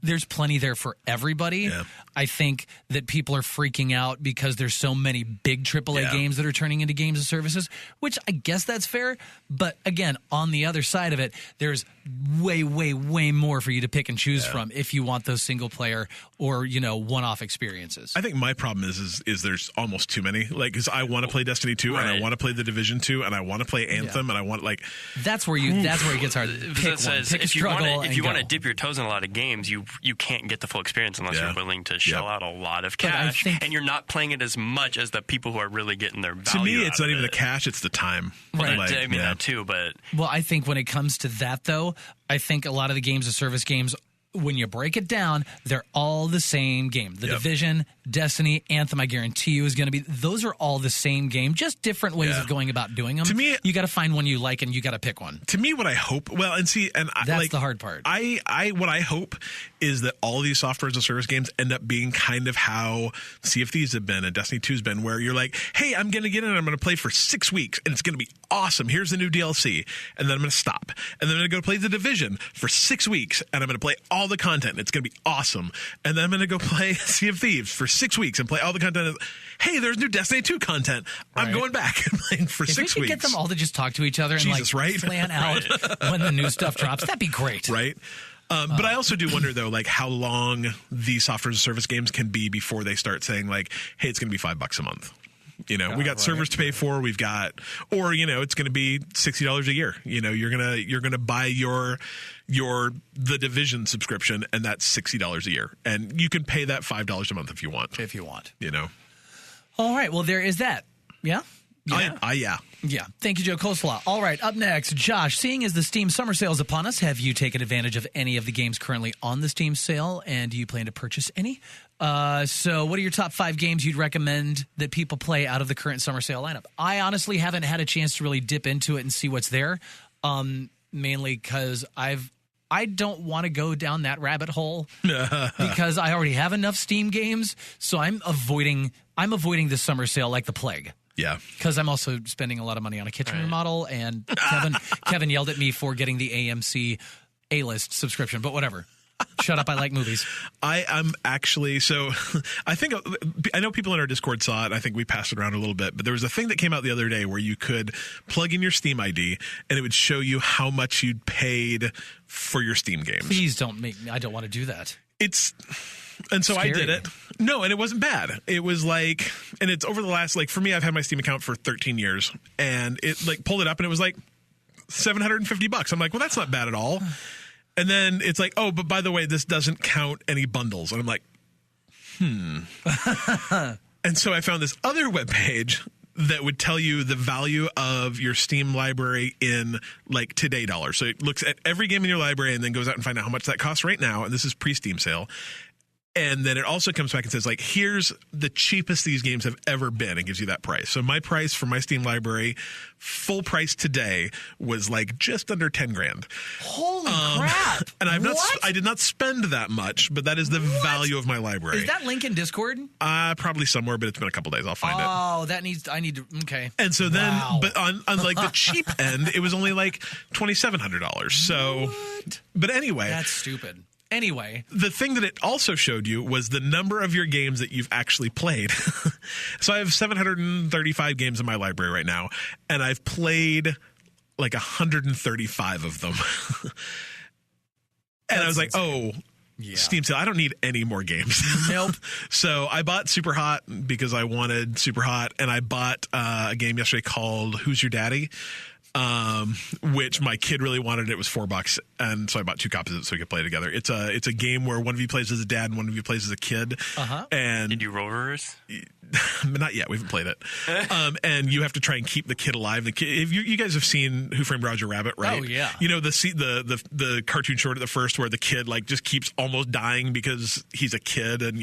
there's plenty there for everybody. Yeah. I think that people are freaking out because there's so many big AAA games that are turning into games of services, which I guess that's fair. But again, on the other side of it, there's way more for you to pick and choose from if you want those single player or, one-off experiences. I think my problem is there's almost too many. Like, because I want to play Destiny 2 and I want to play The Division 2 and I want to play Anthem and I want that's where it gets hard. Pick if you want to dip your toes in a lot of games, you can't get the full experience unless you're willing to shell out a lot of cash, and you're not playing it as much as the people who are really getting their value. To me, it's not even the cash; it's the time. Well, that too. But I think when it comes to that, though, I think a lot of the games of service games, when you break it down, they're all the same game. The Division, Destiny, Anthem, I guarantee you is going to be. Those are all the same game, just different ways of going about doing them. To me, you got to find one you like, and you got to pick one. To me, what I hope, that's the hard part. What I hope is that all these software as a service games end up being kind of how Sea of Thieves have been and Destiny 2's been, where you're like, hey, I'm going to get in and I'm going to play for 6 weeks, and it's going to be awesome. Here's the new DLC, and then I'm going to stop, and then I'm going to go play The Division for 6 weeks, and I'm going to play all the content. It's going to be awesome. And then I'm going to go play Sea of Thieves for 6 weeks and play all the content. Hey, there's new Destiny 2 content. I'm going back and playing for 6 weeks. If we could get them all to just talk to each other and plan out when the new stuff drops, that'd be great. Right? But I also do wonder, though, like how long these software as a service games can be before they start saying, like, hey, it's going to be $5 a month. We got servers to pay for. We've got, or it's going to be $60 a year. You're gonna buy your The Division subscription, and that's $60 a year, and you can pay that $5 a month if you want. All right. Well, there is that. Yeah. Yeah. Yeah. Thank you, JoeColeslaw. All right. Up next, Josh, seeing as the Steam summer sale is upon us, have you taken advantage of any of the games currently on the Steam sale, and do you plan to purchase any? So what are your top 5 games you'd recommend that people play out of the current summer sale lineup? I honestly haven't had a chance to really dip into it and see what's there, mainly because I don't want to go down that rabbit hole because I already have enough Steam games, so I'm avoiding the summer sale like the plague. Yeah. Because I'm also spending a lot of money on a kitchen remodel, and Kevin yelled at me for getting the AMC A-list subscription, but whatever. Shut up, I like movies. I'm actually, I know people in our Discord saw it. I think we passed it around a little bit, but there was a thing that came out the other day where you could plug in your Steam ID and it would show you how much you'd paid for your Steam games. Please don't make me, I don't want to do that. And so Scary. I did it. No, and it wasn't bad. It was like, and it's over the last, for me, I've had my Steam account for 13 years, and it pulled it up and it was like $750. I'm like, well, that's not bad at all. And then it's like, oh, but by the way, this doesn't count any bundles. And I'm like, And so I found this other webpage that would tell you the value of your Steam library in today dollars. So it looks at every game in your library and then goes out and find out how much that costs right now. And this is pre-Steam sale. And then it also comes back and says, here's the cheapest these games have ever been. It gives you that price. So my price for my Steam library, full price today, was just under $10,000. Holy crap! And I did not spend that much, but that is the value of my library. Is that link in Discord? Probably somewhere, but it's been a couple days. I'll find it. Oh, I need to. Okay. And so then, but on the cheap end, it was only $2,700. So, but anyway, that's stupid. Anyway, the thing that it also showed you was the number of your games that you've actually played. So I have 735 games in my library right now, and I've played 135 of them. And I was like, Steam sale, I don't need any more games. Nope. So I bought Super Hot because I wanted Super Hot, and I bought a game yesterday called Who's Your Daddy? Which my kid really wanted. It was $4, and so I bought 2 copies of it so we could play together. It's a game where one of you plays as a dad and one of you plays as a kid. And did you roll reverse? Not yet. We haven't played it. And you have to try and keep the kid alive. The kid, you guys have seen Who Framed Roger Rabbit, right? Oh yeah. The cartoon short at the first where the kid just keeps almost dying because he's a kid, and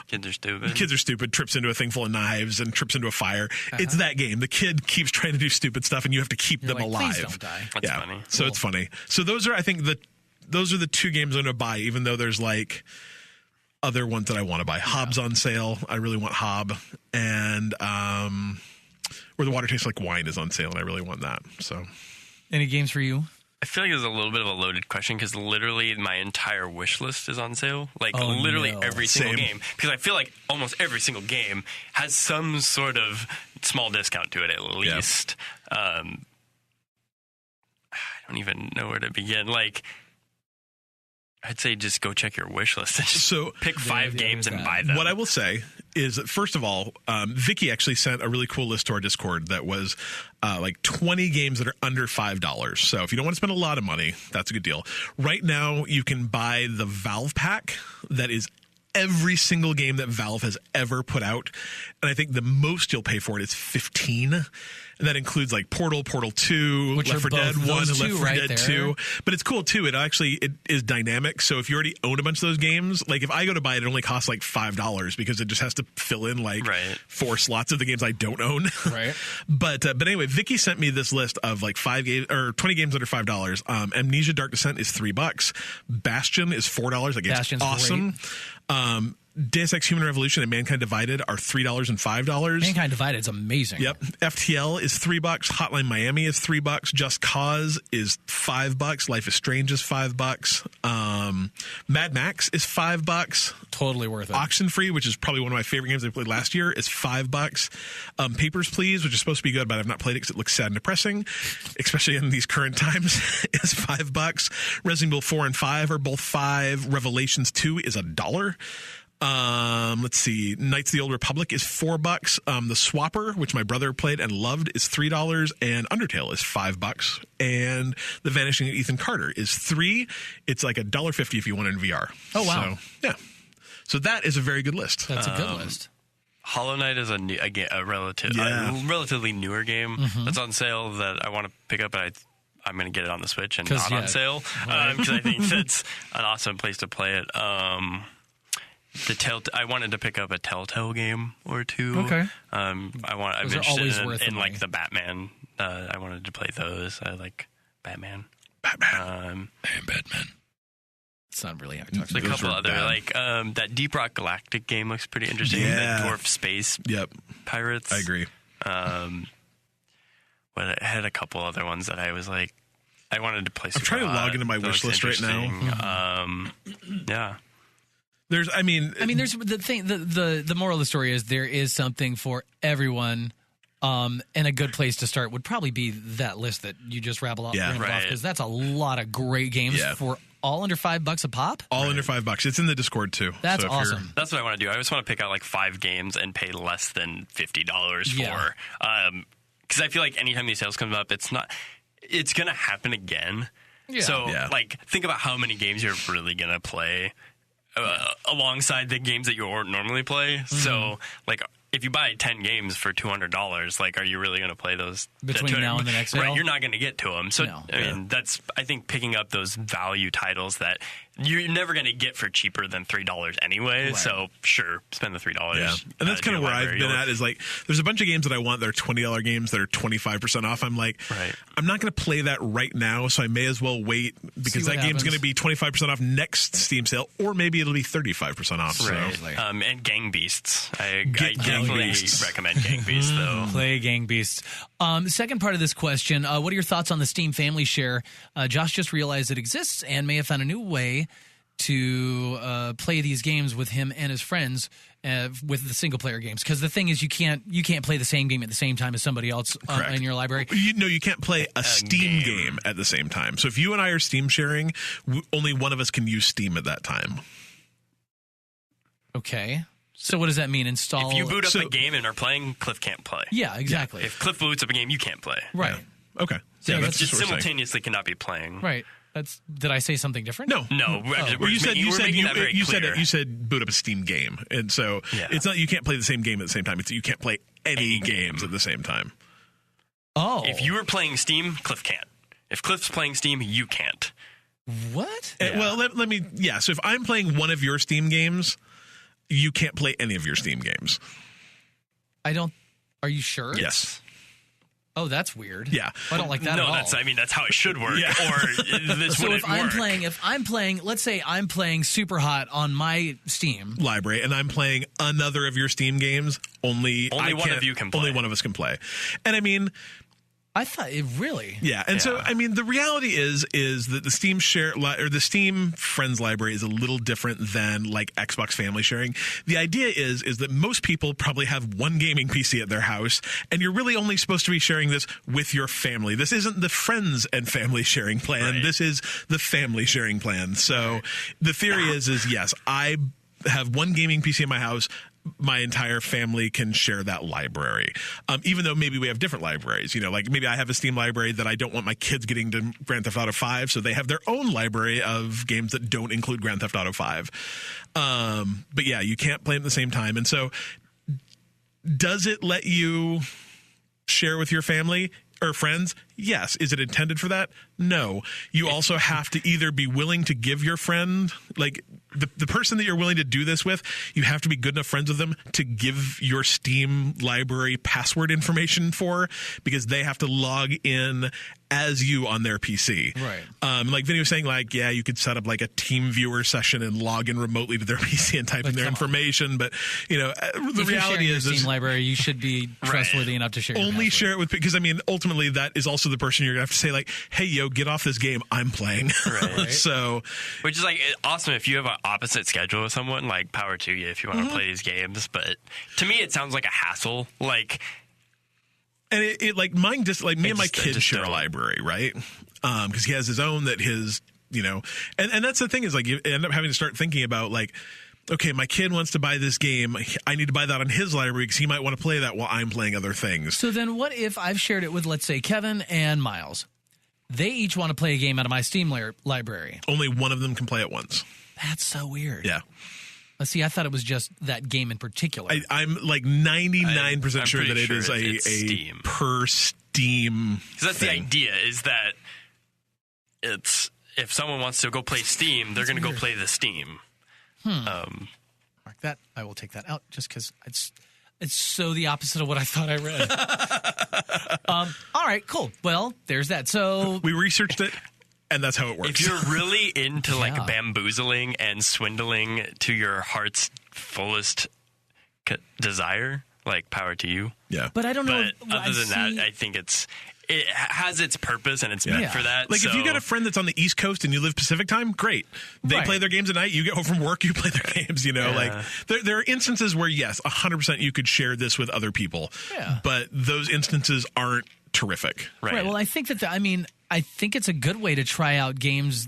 kids are stupid. Kids are stupid. Trips into a thing full of knives and trips into a fire. It's that game. The kid keeps trying to do stupid stuff, and you have to keep them alive. Please don't die. That's funny. So it's funny. So those are, I think, those are the 2 games I'm going to buy, even though there's other ones that I want to buy. Hobbs on sale. I really want Hob. And Or The Water Tastes Like Wine is on sale, and I really want that. So, Any games for you? I feel like it was a little bit of a loaded question because literally my entire wish list is on sale. Like literally every single game. Because I feel like almost every single game has some sort of small discount to it at least. I don't even know where to begin. Like, I'd say just go check your wish list and just pick 5 games and buy them. What I will say is, first of all, Vicky actually sent a really cool list to our Discord that was like 20 games that are under $5. So if you don't want to spend a lot of money, that's a good deal. Right now, you can buy the Valve pack that is every single game that Valve has ever put out. And I think the most you'll pay for it is 15. And that includes like Portal 2, Which Left 4 Dead 1, and Left 4 right Dead 2. But it's cool too. It is dynamic. So if you already own a bunch of those games, like if I go to buy it, it only costs like $5 because it just has to fill in like 4 slots of the games I don't own. Right. But anyway, Vicky sent me this list of like 5 games or 20 games under $5. Amnesia Dark Descent is $3. Bastion is $4. That game's Bastion's awesome. Deus Ex Human Revolution and Mankind Divided are $3 and $5. Mankind Divided is amazing. Yep. FTL is $3. Hotline Miami is $3. Just Cause is $5. Life is Strange is $5. Mad Max is $5. Totally worth it. Auction Free, which is probably one of my favorite games I played last year, is $5. Papers, Please, which is supposed to be good, but I've not played it because it looks sad and depressing, especially in these current times, is $5. Resident Evil 4 and 5 are both $5. Revelations 2 is $1. Let's see. Knights of the Old Republic is $4. The Swapper, which my brother played and loved, is $3, and Undertale is $5. And The Vanishing of Ethan Carter is $3. It's like $1.50 if you want it in VR. Oh wow! So, yeah. So that is a very good list. That's a good list. Hollow Knight is a relatively newer game that's on sale that I want to pick up, but I'm going to get it on the Switch and not on sale because I think that's an awesome place to play it. I wanted to pick up a Telltale game or two. Okay. I'm interested in like the Batman. I wanted to play those. I like Batman. Batman. It's not really how he talks. A couple other that Deep Rock Galactic game looks pretty interesting. Yeah. That Dwarf Space Pirates. I agree. But I had a couple other ones that I was like, I wanted to play. I'm trying to log into my wish list right now. Yeah. There's the thing. The moral of the story is there is something for everyone, and a good place to start would probably be that list that you just rattled off. Because that's a lot of great games for all under $5 a pop. All under $5. It's in the Discord too. That's awesome. That's what I want to do. I just want to pick out like 5 games and pay less than $50 for. Because I feel like anytime these sales come up, it's going to happen again. Yeah. So like, think about how many games you're really going to play. Alongside the games that you normally play. Mm-hmm. So, like, if you buy 10 games for $200, like, are you really going to play those between now and the next sale? Right, you're not going to get to them. So, I mean, that's, I think, picking up those value titles that you're never going to get for cheaper than $3 anyway. Right. So, sure, spend the $3. Yeah. And that's kind of where I've been at is like, there's a bunch of games that I want that are $20 games that are 25% off. I'm like, I'm not going to play that right now, so I may as well wait because that game's going to be 25% off next Steam sale, or maybe it'll be 35% off. Right. So. And Gang Beasts. I definitely recommend Gang Beasts, though. Play Gang Beasts. Second part of this question, what are your thoughts on the Steam Family Share? Josh just realized it exists and may have found a new way to play these games with him and his friends with the single player games, because the thing is you can't play the same game at the same time as somebody else in your library. You can't play a Steam game at the same time. So if you and I are Steam sharing, only one of us can use Steam at that time. Okay. So what does that mean? Install. If you boot up a game and are playing, Cliff can't play. Yeah, exactly. If Cliff boots up a game, you can't play. Right. Yeah. Okay. So that's just simultaneously cannot be playing. Right. Did I say something different? No. Well, you said boot up a Steam game, and so it's not you can't play the same game at the same time. It's you can't play any games at the same time. Oh, if you were playing Steam, Cliff can't. If Cliff's playing Steam, you can't. What? Well, let me. Yeah. So if I'm playing one of your Steam games, you can't play any of your Steam games. I don't. Are you sure? Yes. Oh, that's weird. Yeah. I don't like that at all. That's how it should work. Yeah. Or this so wouldn't work. if I'm playing, let's say I'm playing Super Hot on my Steam library, and I'm playing another of your Steam games, only one of you can play. Only one of us can play. And I mean, I thought it really. Yeah, and so I mean, the reality is that the Steam or the Steam Friends library is a little different than like Xbox Family sharing. The idea is that most people probably have one gaming PC at their house, and you're really only supposed to be sharing this with your family. This isn't the friends and family sharing plan. Right. This is the family sharing plan. So the theory is yes, I have one gaming PC in my house. My entire family can share that library, even though maybe we have different libraries. Like maybe I have a Steam library that I don't want my kids getting to Grand Theft Auto 5, so they have their own library of games that don't include Grand Theft Auto 5. But yeah, you can't play them at the same time. And so does it let you share with your family or friends? Yes. Is it intended for that? No. You also have to either be willing to give your friend, like the person that you're willing to do this with, you have to be good enough friends with them to give your Steam library password information for, because they have to log in as you on their PC. Right. Like Vinny was saying, you could set up like a team viewer session and log in remotely to their PC and type in their information. But, the reality is Steam library, you should be trustworthy enough to share your only share it with, because I mean, ultimately that is also the person you're going to have to say like, hey, yo, get off this game. I'm playing. Right. So, which is like awesome if you have an opposite schedule with someone, like power to you if you want to play these games. But to me, it sounds like a hassle. Like, and it like mine just like me and my kid share a library, right? Because he has his own that his, and that's the thing is like you end up having to start thinking about like, okay, my kid wants to buy this game. I need to buy that on his library because he might want to play that while I'm playing other things. So then what if I've shared it with, let's say, Kevin and Miles? They each want to play a game out of my Steam library. Only one of them can play at once. That's so weird. Yeah. Let's see, I thought it was just that game in particular. I'm like 99% sure that it is a Steam. Per Steam. Because that's the idea, is that it's if someone wants to go play Steam, they're going to go play the Steam. Mark that. I will take that out just because it's so the opposite of what I thought I read. All right, cool. Well, there's that. So we researched it, and that's how it works. If you're really into like bamboozling and swindling to your heart's fullest desire, like power to you. Yeah. But I don't know. But other than that, I think it has its purpose and it's meant for that. Like if you got a friend that's on the East Coast and you live Pacific time, great. They play their games at night. You get home from work, you play their games. Like there are instances where yes, 100% you could share this with other people. Yeah. But those instances aren't terrific. Right. Well, I think I think it's a good way to try out games.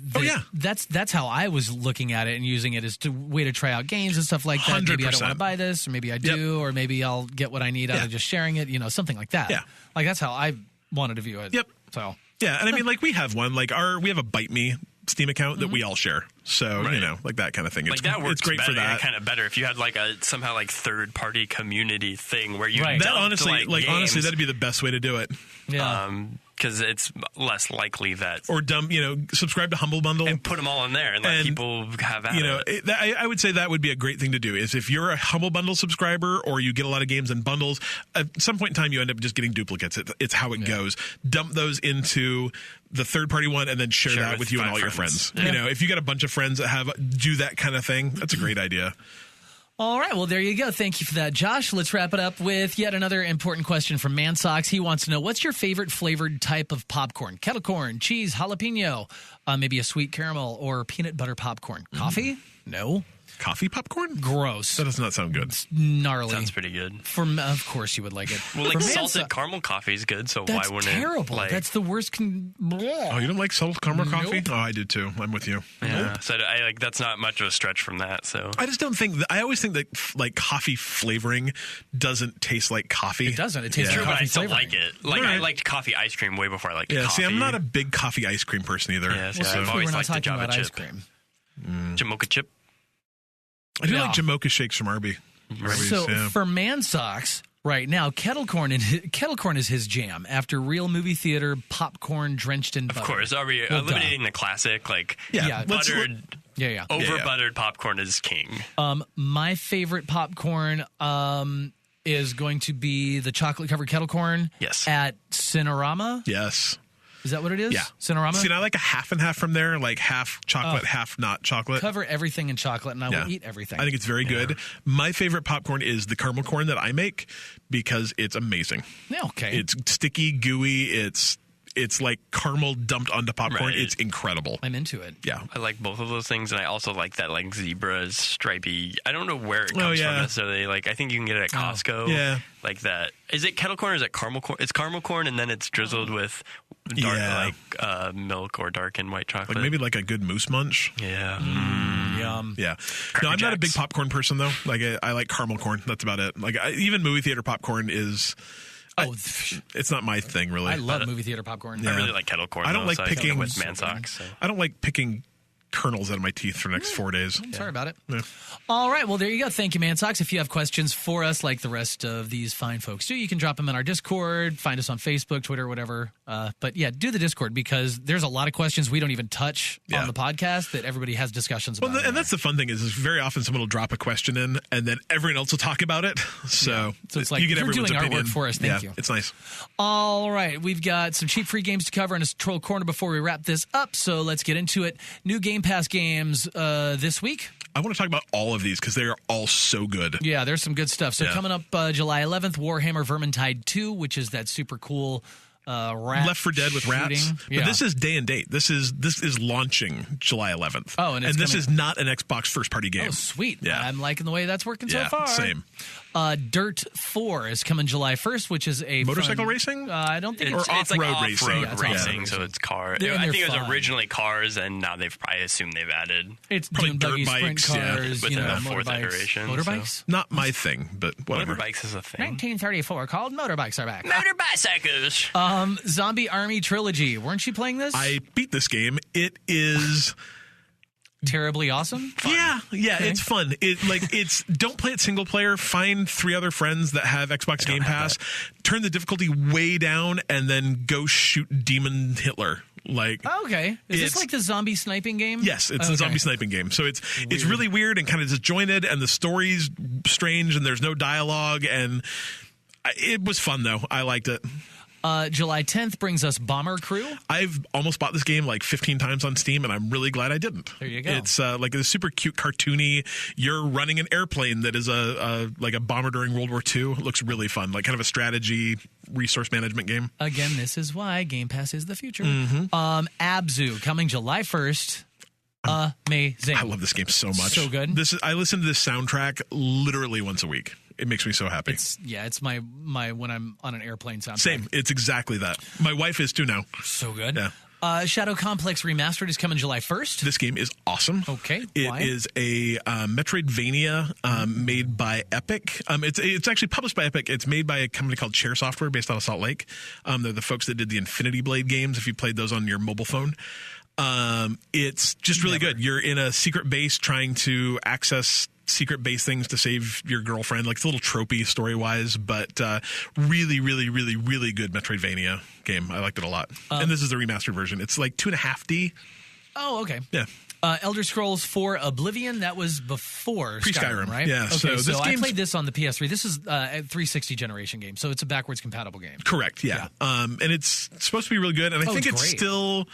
That's how I was looking at it and using it as a way to try out games and stuff like that. 100%. Maybe I don't want to buy this, or maybe I do, or maybe I'll get what I need out of just sharing it. Something like that. Yeah. Like that's how I wanted to view it. Yep. So yeah, and I mean, like we have one, like we have a Byte Me Steam account that we all share. So like that kind of thing. Like that works. It's great better, for that. Kind of better if you had like a somehow third party community thing where you that honestly, honestly, that'd be the best way to do it. Yeah. Because it's less likely that or subscribe to Humble Bundle and put them all in there and let people have at it. I would say that would be a great thing to do. Is if you're a Humble Bundle subscriber or you get a lot of games in bundles, at some point in time you end up just getting duplicates. It's how it goes. Dump those into the third party one and then share that with you and all your friends. Yeah. If you got a bunch of friends that do that kind of thing, that's a great idea. All right, well, there you go. Thank you for that, Josh. Let's wrap it up with yet another important question from Mansocks. He wants to know, what's your favorite flavored type of popcorn? Kettle corn, cheese, jalapeno, maybe a sweet caramel, or peanut butter popcorn? Coffee? No. Coffee popcorn? Gross. That does not sound good. It's gnarly. Sounds pretty good. Of course you would like it. Well, like salted caramel coffee is good, so why wouldn't terrible. it? That's the worst. Oh, you don't like salted caramel coffee? Oh, I do too. I'm with you. Yeah. Nope. So that's not much of a stretch from that. So I just don't think I always think that like coffee flavoring doesn't taste like coffee. It doesn't. It tastes like coffee coffee but I still flavoring. like it. Like I liked coffee ice cream way before I liked coffee. See, I'm not a big coffee ice cream person either. Yeah, so I've always liked the Java chip. Ice cream. Jamocha chip. I do like Jamocha shakes from Arby's. So for Mansocks right now, kettle corn is his jam. After real movie theater popcorn drenched in butter. Of course, are we eliminating the classic buttered? Over buttered popcorn is king. My favorite popcorn. is going to be the chocolate-covered kettle corn at Cinerama. Yes. Is that what it is? Yeah. Cinerama? See, I like a half and half from there, like half chocolate, half not chocolate. Cover everything in chocolate, and I will eat everything. I think it's very good. My favorite popcorn is the caramel corn that I make because it's amazing. Yeah, okay. It's sticky, gooey. It's like caramel dumped onto popcorn. Right. It's incredible. I'm into it. Yeah. I like both of those things, and I also like that like zebra stripy. I don't know where it comes from necessarily. Like I think you can get it at Costco. Yeah. Like that. Is it kettle corn or is it caramel corn? It's caramel corn, and then it's drizzled with dark milk or darkened white chocolate. Like maybe like a good moose munch. Yeah. Yum. Yeah. No, I'm not a big popcorn person though. Like I like caramel corn. That's about it. Like even movie theater popcorn is. It's not my thing, really. I love movie theater popcorn. Yeah. I really like kettle corn. I don't like picking with Mansocks. So. I don't like picking kernels out of my teeth for the next 4 days. Sorry about it. Yeah. All right. Well, there you go. Thank you, Mansocks. If you have questions for us, like the rest of these fine folks do, you can drop them in our Discord, find us on Facebook, Twitter, whatever. But yeah, do the Discord because there's a lot of questions we don't even touch on the podcast that everybody has discussions about. Well, and that's the fun thing is very often someone will drop a question in and then everyone else will talk about it. So it's like you get you're everyone's doing opinion. our work for us. Thank you. It's nice. All right. We've got some cheap free games to cover in a troll corner before we wrap this up. So let's get into it. New Game Pass games this week. I want to talk about all of these because they are all so good. Yeah, there's some good stuff. So coming up July 11th, Warhammer Vermintide 2, which is that super cool rat Left 4 Dead with rats. Yeah. But this is day and date. This is launching July 11th. Oh, and this is not an Xbox first party game. Oh, sweet. Yeah. I'm liking the way that's working so far. Same. Dirt 4 is coming July 1st, which is a motorcycle fun, racing? I don't think or off-road like racing. Off-road racing, so it's car. I think it was originally cars, and now I assume they've added. It's probably dune buggy, dirt sprint bikes, cars, within the fourth motorbikes. iteration. Motorbikes? So. Not my thing, but whatever. Motorbikes is a thing. 1934 called Motorbikes Are Back. Motorbicycles. Zombie Army Trilogy. Weren't you playing this? I beat this game. It is terribly awesome. Fun. Yeah, okay. It's fun. It's don't play it single player. Find 3 other friends that have Xbox Game Pass. Turn the difficulty way down, and then go shoot Demon Hitler. Okay, is this like the zombie sniping game? Yes, it's a zombie sniping game. So it's really weird and kind of disjointed, and the story's strange, and there's no dialogue, and it was fun though. I liked it. July 10th brings us Bomber Crew. I've almost bought this game like 15 times on Steam, and I'm really glad I didn't. There you go. It's like a super cute, cartoony. You're running an airplane that is a bomber during World War II. It looks really fun, like kind of a strategy resource management game. Again, this is why Game Pass is the future. Mm-hmm. Abzu coming July 1st. Amazing. I love this game so much. So good. I listen to this soundtrack literally once a week. It makes me so happy. It's my when I'm on an airplane soundtrack. Same. It's exactly that. My wife is too now. So good. Yeah. Shadow Complex Remastered is coming July 1st. This game is awesome. Okay. It is a Metroidvania made by Epic. It's actually published by Epic. It's made by a company called Chair Software based out of Salt Lake. They're the folks that did the Infinity Blade games, if you played those on your mobile phone. It's just really good. You're in a secret base trying to access secret base things to save your girlfriend. Like, it's a little tropey story-wise, but really, really, really, really good Metroidvania game. I liked it a lot. And this is the remastered version. It's like 2.5D. Oh, okay. Yeah. Elder Scrolls 4 Oblivion, that was before Skyrim, right? Yeah. Okay, so I played this on the PS3. This is a 360 generation game, so it's a backwards compatible game. Correct, yeah. And it's supposed to be really good, and I think it's still...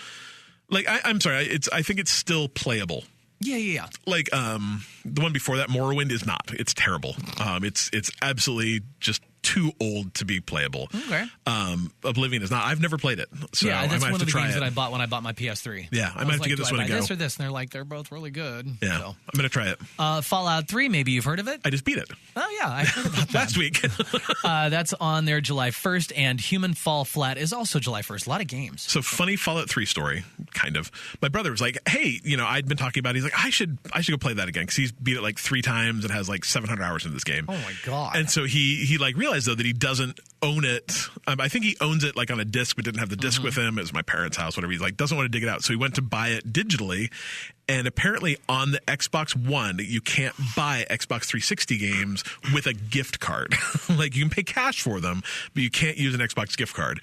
Like, I'm sorry, I think it's still playable. Yeah. Like, the one before that, Morrowind, is not. It's terrible. It's absolutely just too old to be playable. Okay. Oblivion is not. I've never played it, so I might that's one have of to the try games it. that I bought when I bought my PS3. Yeah, I might have to give this one a go. This or this, and they're like, they're both really good. Yeah, so. I'm going to try it. Fallout 3, maybe you've heard of it? I just beat it. Oh, yeah, I heard about that. Last week. That's on there July 1st, and Human Fall Flat is also July 1st. A lot of games. So, funny Fallout 3 story, kind of. My brother was like, hey, I'd been talking about it. He's like, I should go play that again, because he's beat it like 3 times and has like 700 hours in this game. Oh, my God. And so he like realized, though, that he doesn't own it. I think he owns it like on a disc, but didn't have the disc with him. It was my parents' house, whatever. He's like, doesn't want to dig it out. So he went to buy it digitally, And apparently on the Xbox One, you can't buy Xbox 360 games with a gift card. Like, you can pay cash for them, but you can't use an Xbox gift card.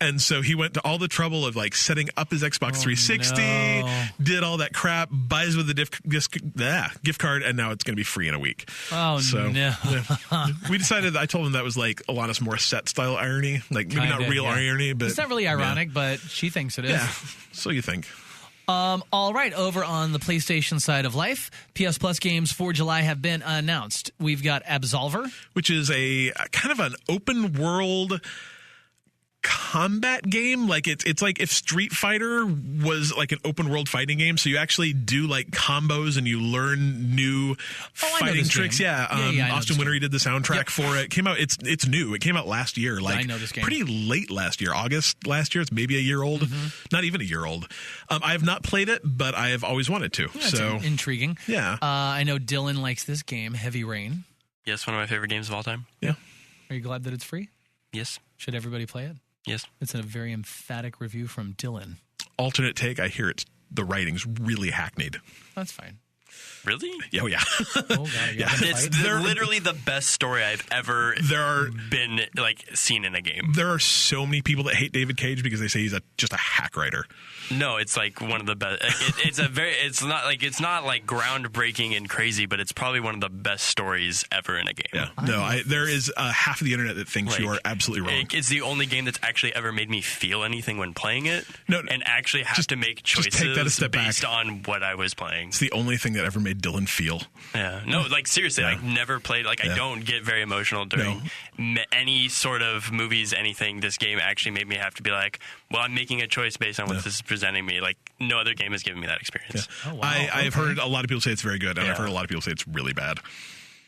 And so he went to all the trouble of like setting up his Xbox 360, did all that crap, buys with the gift card, and now it's going to be free in a week. Oh, so, no. We decided, I told him that was like Alanis Morissette style irony. Like, maybe not real irony, but... It's not really ironic, but she thinks it is. Yeah, so you think. All right, over on the PlayStation side of life, PS Plus games for July have been announced. We've got Absolver, which is a kind of an open world combat game. Like it's like if Street Fighter was like an open world fighting game, so you actually do like combos and you learn new fighting tricks. Game. Yeah, Austin Wintory did the soundtrack for it. Came out. It's new. It came out last year. Like I know this game. Pretty late last year, August last year. It's maybe a year old, not even a year old. I have not played it, but I have always wanted to. Yeah, so intriguing. Yeah, I know Dylan likes this game, Heavy Rain. Yes, one of my favorite games of all time. Yeah. Are you glad that it's free? Yes. Should everybody play it? Yes. It's a very emphatic review from Dylan. Alternate take, I hear the writing's really hackneyed. That's fine. Really? Oh, yeah. Oh, God. It's literally the best story I've ever been seen in a game. There are so many people that hate David Cage because they say he's just a hack writer. No, it's like one of the best. It's not like groundbreaking and crazy, but it's probably one of the best stories ever in a game. Yeah. No, there is half of the internet that thinks you are absolutely wrong. It's the only game that's actually ever made me feel anything when playing it. No, and actually have to make choices take that a step based back. on what I was playing. It's the only thing that ever made Dylan feel. Yeah. No, like seriously, I've never played. Like I don't get very emotional during any sort of movies, anything. This game actually made me have to be like, well, I'm making a choice based on what this is presenting me. Like no other game has given me that experience. Yeah. Oh, wow. I've heard a lot of people say it's very good, and I've heard a lot of people say it's really bad.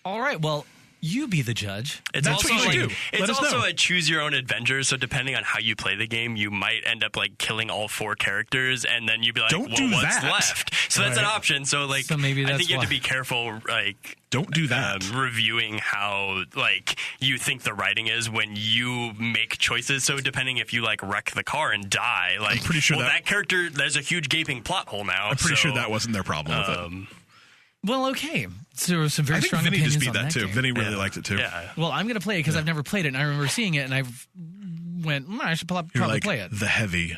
All right, well, you be the judge. It's That's also what you should do. It's also a choose your own adventure. So depending on how you play the game, you might end up like killing all 4 characters, and then you'd be like, Don't well, do what's that. left? So that's an option. So like, So maybe I that's think you have why. to be careful. Like, don't do that. Reviewing how like you think the writing is when you make choices. So depending if you like wreck the car and die, like I'm pretty sure that character, there's a huge gaping plot hole now. I'm pretty sure that wasn't their problem with it. Well, okay. So there were some very I think strong Vinny opinions just beat on that too. game. Vinny really liked it too. Yeah. Well, I'm going to play it because I've never played it, and I remember seeing it, and I went, I should You're probably like, play it. The Heavy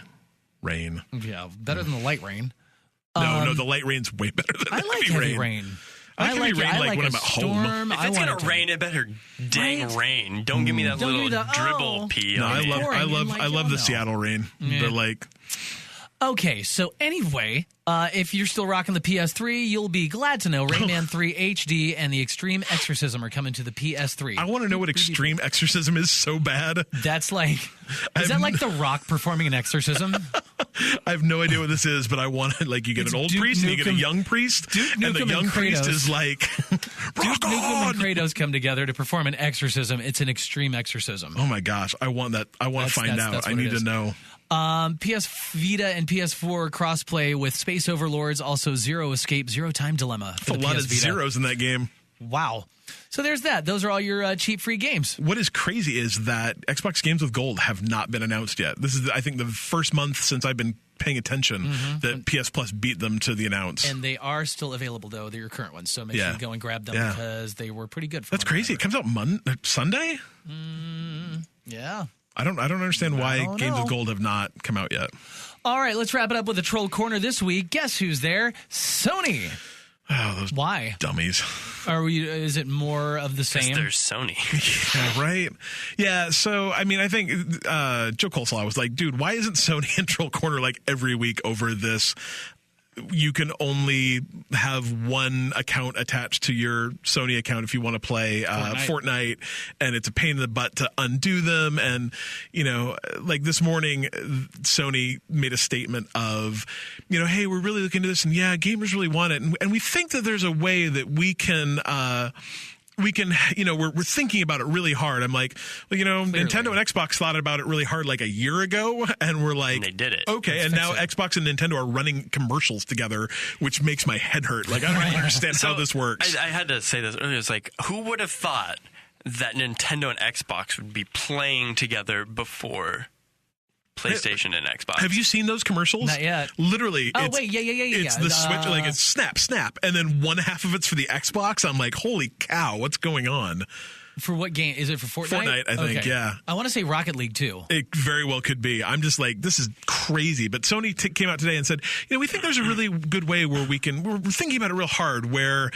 Rain. Yeah, better than the Light Rain. No, the Light Rain's way better than I the like Heavy Heavy Rain. I like Heavy Rain like when I'm at home. If it's gonna rain, it better dang rain. Don't give me that little dribble pee. No, on me. I love the Seattle rain. Yeah. The like. Okay, so anyway, if you're still rocking the PS3, you'll be glad to know Rayman 3 HD and the Extreme Exorcism are coming to the PS3. I want to know what Extreme Exorcism is so bad. That's like, is that like The Rock performing an exorcism? I have no idea what this is, but I want it. Like you get an old priest and you get a young priest, and the young priest is like, Duke Nukem and Kratos come together to perform an exorcism. It's an extreme exorcism. Oh my gosh, I want that. I want to find out. I need to know. PS Vita and PS4 crossplay with Space Overlords, also Zero Escape, Zero Time Dilemma. That's a lot of zeros in that game. Wow. So there's that. Those are all your cheap free games. What is crazy is that Xbox Games with Gold have not been announced yet. This is, I think, the first month since I've been paying attention that PS Plus beat them to the announce. And they are still available, though. They're your current ones. So make sure you go and grab them because they were pretty good. That's crazy. It comes out Sunday? Yeah. I don't understand why Games with Gold have not come out yet. All right, let's wrap it up with the Troll Corner this week. Guess who's there? Sony. Oh, those Why? dummies. Is it more of the same? There's Sony. Yeah, right? Yeah, so, I mean, I think JoeColeslaw was like, dude, why isn't Sony in Troll Corner like every week over this? You can only have one account attached to your Sony account if you want to play Fortnite, and it's a pain in the butt to undo them. And, you know, like this morning, Sony made a statement of, you know, hey, we're really looking into this, and yeah, gamers really want it. And we think that there's a way that we can, you know, we're thinking about it really hard. I'm like, well, you know, Clearly. Nintendo and Xbox thought about it really hard like a year ago, and we're like, And they did it. okay, and now Xbox and Nintendo are running commercials together, which makes my head hurt. Like, I don't even understand how this works. I had to say this earlier. It's like, who would have thought that Nintendo and Xbox would be playing together before PlayStation and Xbox. Have you seen those commercials? Not yet. Literally. Oh, it's, wait, yeah. It's the Switch, like it's snap, and then one half of it's for the Xbox. I'm like, holy cow, what's going on? For what game? Is it for Fortnite? Fortnite, I think, yeah. I want to say Rocket League, too. It very well could be. I'm just like, this is crazy. But Sony came out today and said, we think there's a really good way where we're thinking about it real hard, where,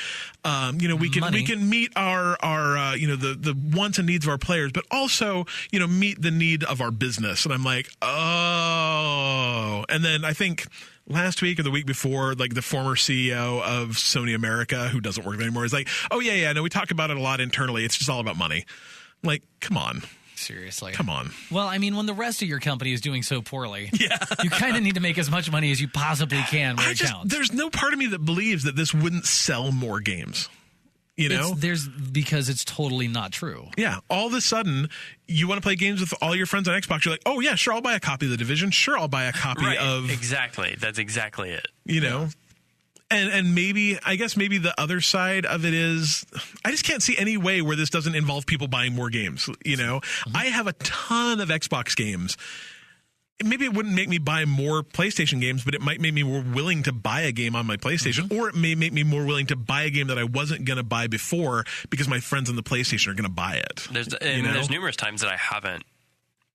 we can meet our the wants and needs of our players, but also, meet the need of our business. And I'm like, oh. And then I think last week or the week before, like the former CEO of Sony America, who doesn't work there anymore, is like, oh, yeah, no, we talk about it a lot internally. It's just all about money. I'm like, come on. Seriously. Come on. Well, I mean, when the rest of your company is doing so poorly, you kind of need to make as much money as you possibly can where it counts. There's no part of me that believes that this wouldn't sell more games. Because it's totally not true. Yeah. All of a sudden, you want to play games with all your friends on Xbox. You're like, oh, yeah, sure, I'll buy a copy of The Division. Sure, I'll buy a copy of... Exactly. That's exactly it. And maybe the other side of it is, I just can't see any way where this doesn't involve people buying more games. I have a ton of Xbox games. Maybe it wouldn't make me buy more PlayStation games, but it might make me more willing to buy a game on my PlayStation, or it may make me more willing to buy a game that I wasn't going to buy before because my friends on the PlayStation are going to buy it. There's numerous times that I haven't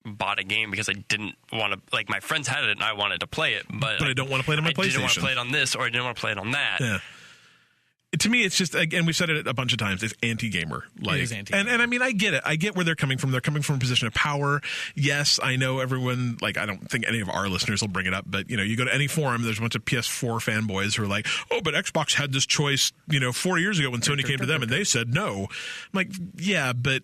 bought a game because I didn't want to, like, my friends had it and I wanted to play it, but I don't want to play it on my PlayStation. I didn't want to play it on this, or I didn't want to play it on that. Yeah. To me, it's just, again, we've said it a bunch of times, it's anti-gamer. Like, it is anti-gamer. And I mean, I get it. I get where they're coming from. They're coming from a position of power. Yes, I know everyone, like, I don't think any of our listeners will bring it up, but, you go to any forum, there's a bunch of PS4 fanboys who are like, oh, but Xbox had this choice, 4 years ago when Sony came to them and they said no. I'm like, yeah, but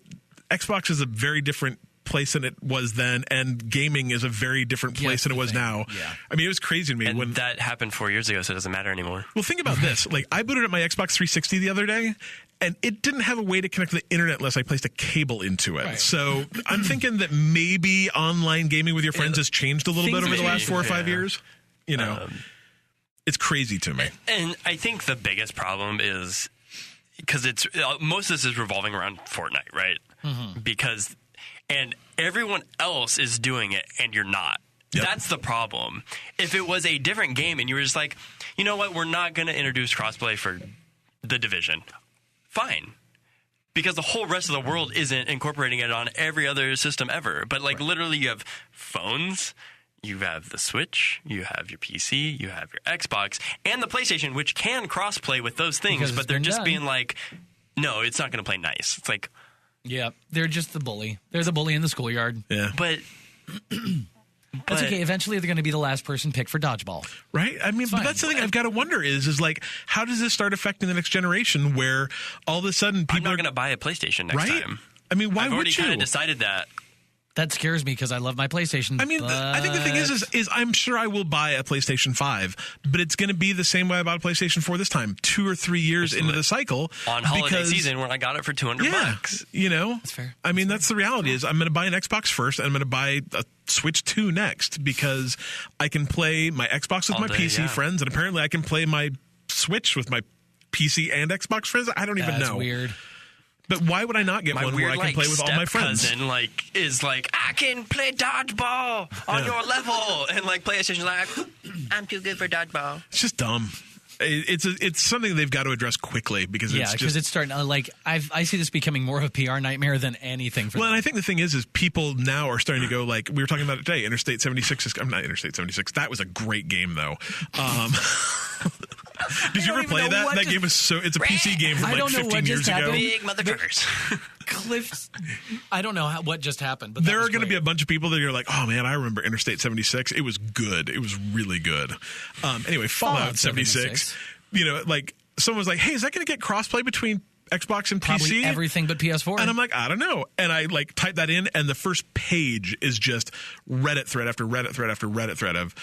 Xbox is a very different place than it was then, and gaming is a very different place than it was now. Yeah. I mean, it was crazy to me when that happened 4 years ago, so it doesn't matter anymore. Well, think about this. Like, I booted up my Xbox 360 the other day, and it didn't have a way to connect to the internet unless I placed a cable into it. Right. So I'm thinking that maybe online gaming with your friends has changed a little bit over the last 4 or 5 years. It's crazy to me. And I think the biggest problem is because most of this is revolving around Fortnite, right? Mm-hmm. And everyone else is doing it, and you're not. Yep. That's the problem. If it was a different game and you were just like, you know what, we're not going to introduce crossplay for The Division, fine. Because the whole rest of the world isn't incorporating it on every other system ever. But, like, literally you have phones, you have the Switch, you have your PC, you have your Xbox, and the PlayStation, which can crossplay with those things, but they're just being like, no, it's not going to play nice. It's like... Yeah, they're just the bully. They're the bully in the schoolyard. Yeah. But that's okay. Eventually, they're going to be the last person picked for dodgeball. Right? I mean, but that's the thing I've got to wonder is like, how does this start affecting the next generation where all of a sudden people I'm not going to buy a PlayStation next time. I mean, why would you? I've already kind of decided that. That scares me because I love my PlayStation. I mean, I think the thing is I'm sure I will buy a PlayStation 5, but it's going to be the same way I bought a PlayStation 4 this time, 2 or 3 years into the cycle. On holiday season when I got it for $200. That's fair. I mean, that's the reality is I'm going to buy an Xbox first, and I'm going to buy a Switch 2 next because I can play my Xbox with my PC friends, and apparently I can play my Switch with my PC and Xbox friends. I don't even know. That's weird. But why would I not get one where I can play with all my friends? Cousin is like, I can play dodgeball on your level, and like PlayStation's like, I'm too good for dodgeball. It's just dumb. It's something they've got to address quickly because it's starting to, I see this becoming more of a PR nightmare than anything. And I think the thing is people now are starting to go like we were talking about it today. Interstate 76 is not Interstate 76. That was a great game though. Did you ever play that? That game is it's a PC game from like 15 years ago. Big motherfuckers. Cliff's. I don't know what just happened, but there are going to be a bunch of people that are like, oh man, I remember Interstate 76. It was good. It was really good. Anyway, Fallout 76. Like someone was like, hey, is that going to get crossplay between Xbox and Probably PC? Everything but PS4. And I'm like, I don't know. And I like type that in, and the first page is just Reddit thread after Reddit thread after Reddit thread of,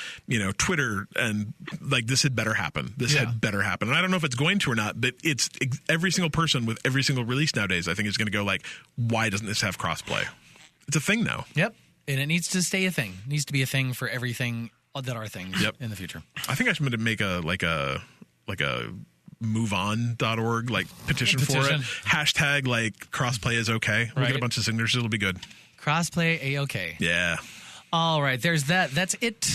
Twitter, and like this had better happen. This had better happen. And I don't know if it's going to or not, but it's every single person with every single release nowadays, I think is going to go like, why doesn't this have crossplay? It's a thing now. Yep. And it needs to stay a thing. It needs to be a thing for everything that are things in the future. I think I should make a moveon.org petition for it. Hashtag crossplay is okay. We'll get a bunch of signatures. It'll be good. Crossplay A-okay. Yeah. All right, there's that. That's it.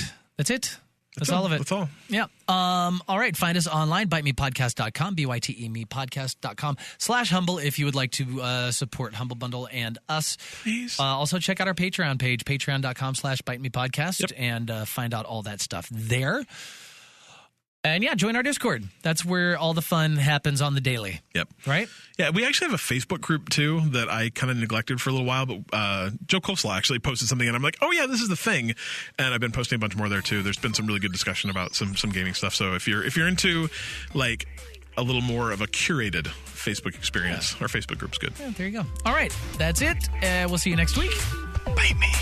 That's all of it. That's all. Yeah. All right. Find us online, bytemepodcast.com, bytemepodcast.com/humble if you would like to support Humble Bundle and us. Please. Also, check out our Patreon page, patreon.com/bytemepodcast, Yep. and find out all that stuff there. And yeah, join our Discord. That's where all the fun happens on the daily. Yep. Right? Yeah, we actually have a Facebook group too that I kind of neglected for a little while, but JoeColeslaw actually posted something and I'm like, oh yeah, this is the thing. And I've been posting a bunch more there too. There's been some really good discussion about some gaming stuff. So if you're into like a little more of a curated Facebook experience, our Facebook group's good. Yeah, there you go. All right. That's it. We'll see you next week. Bite me.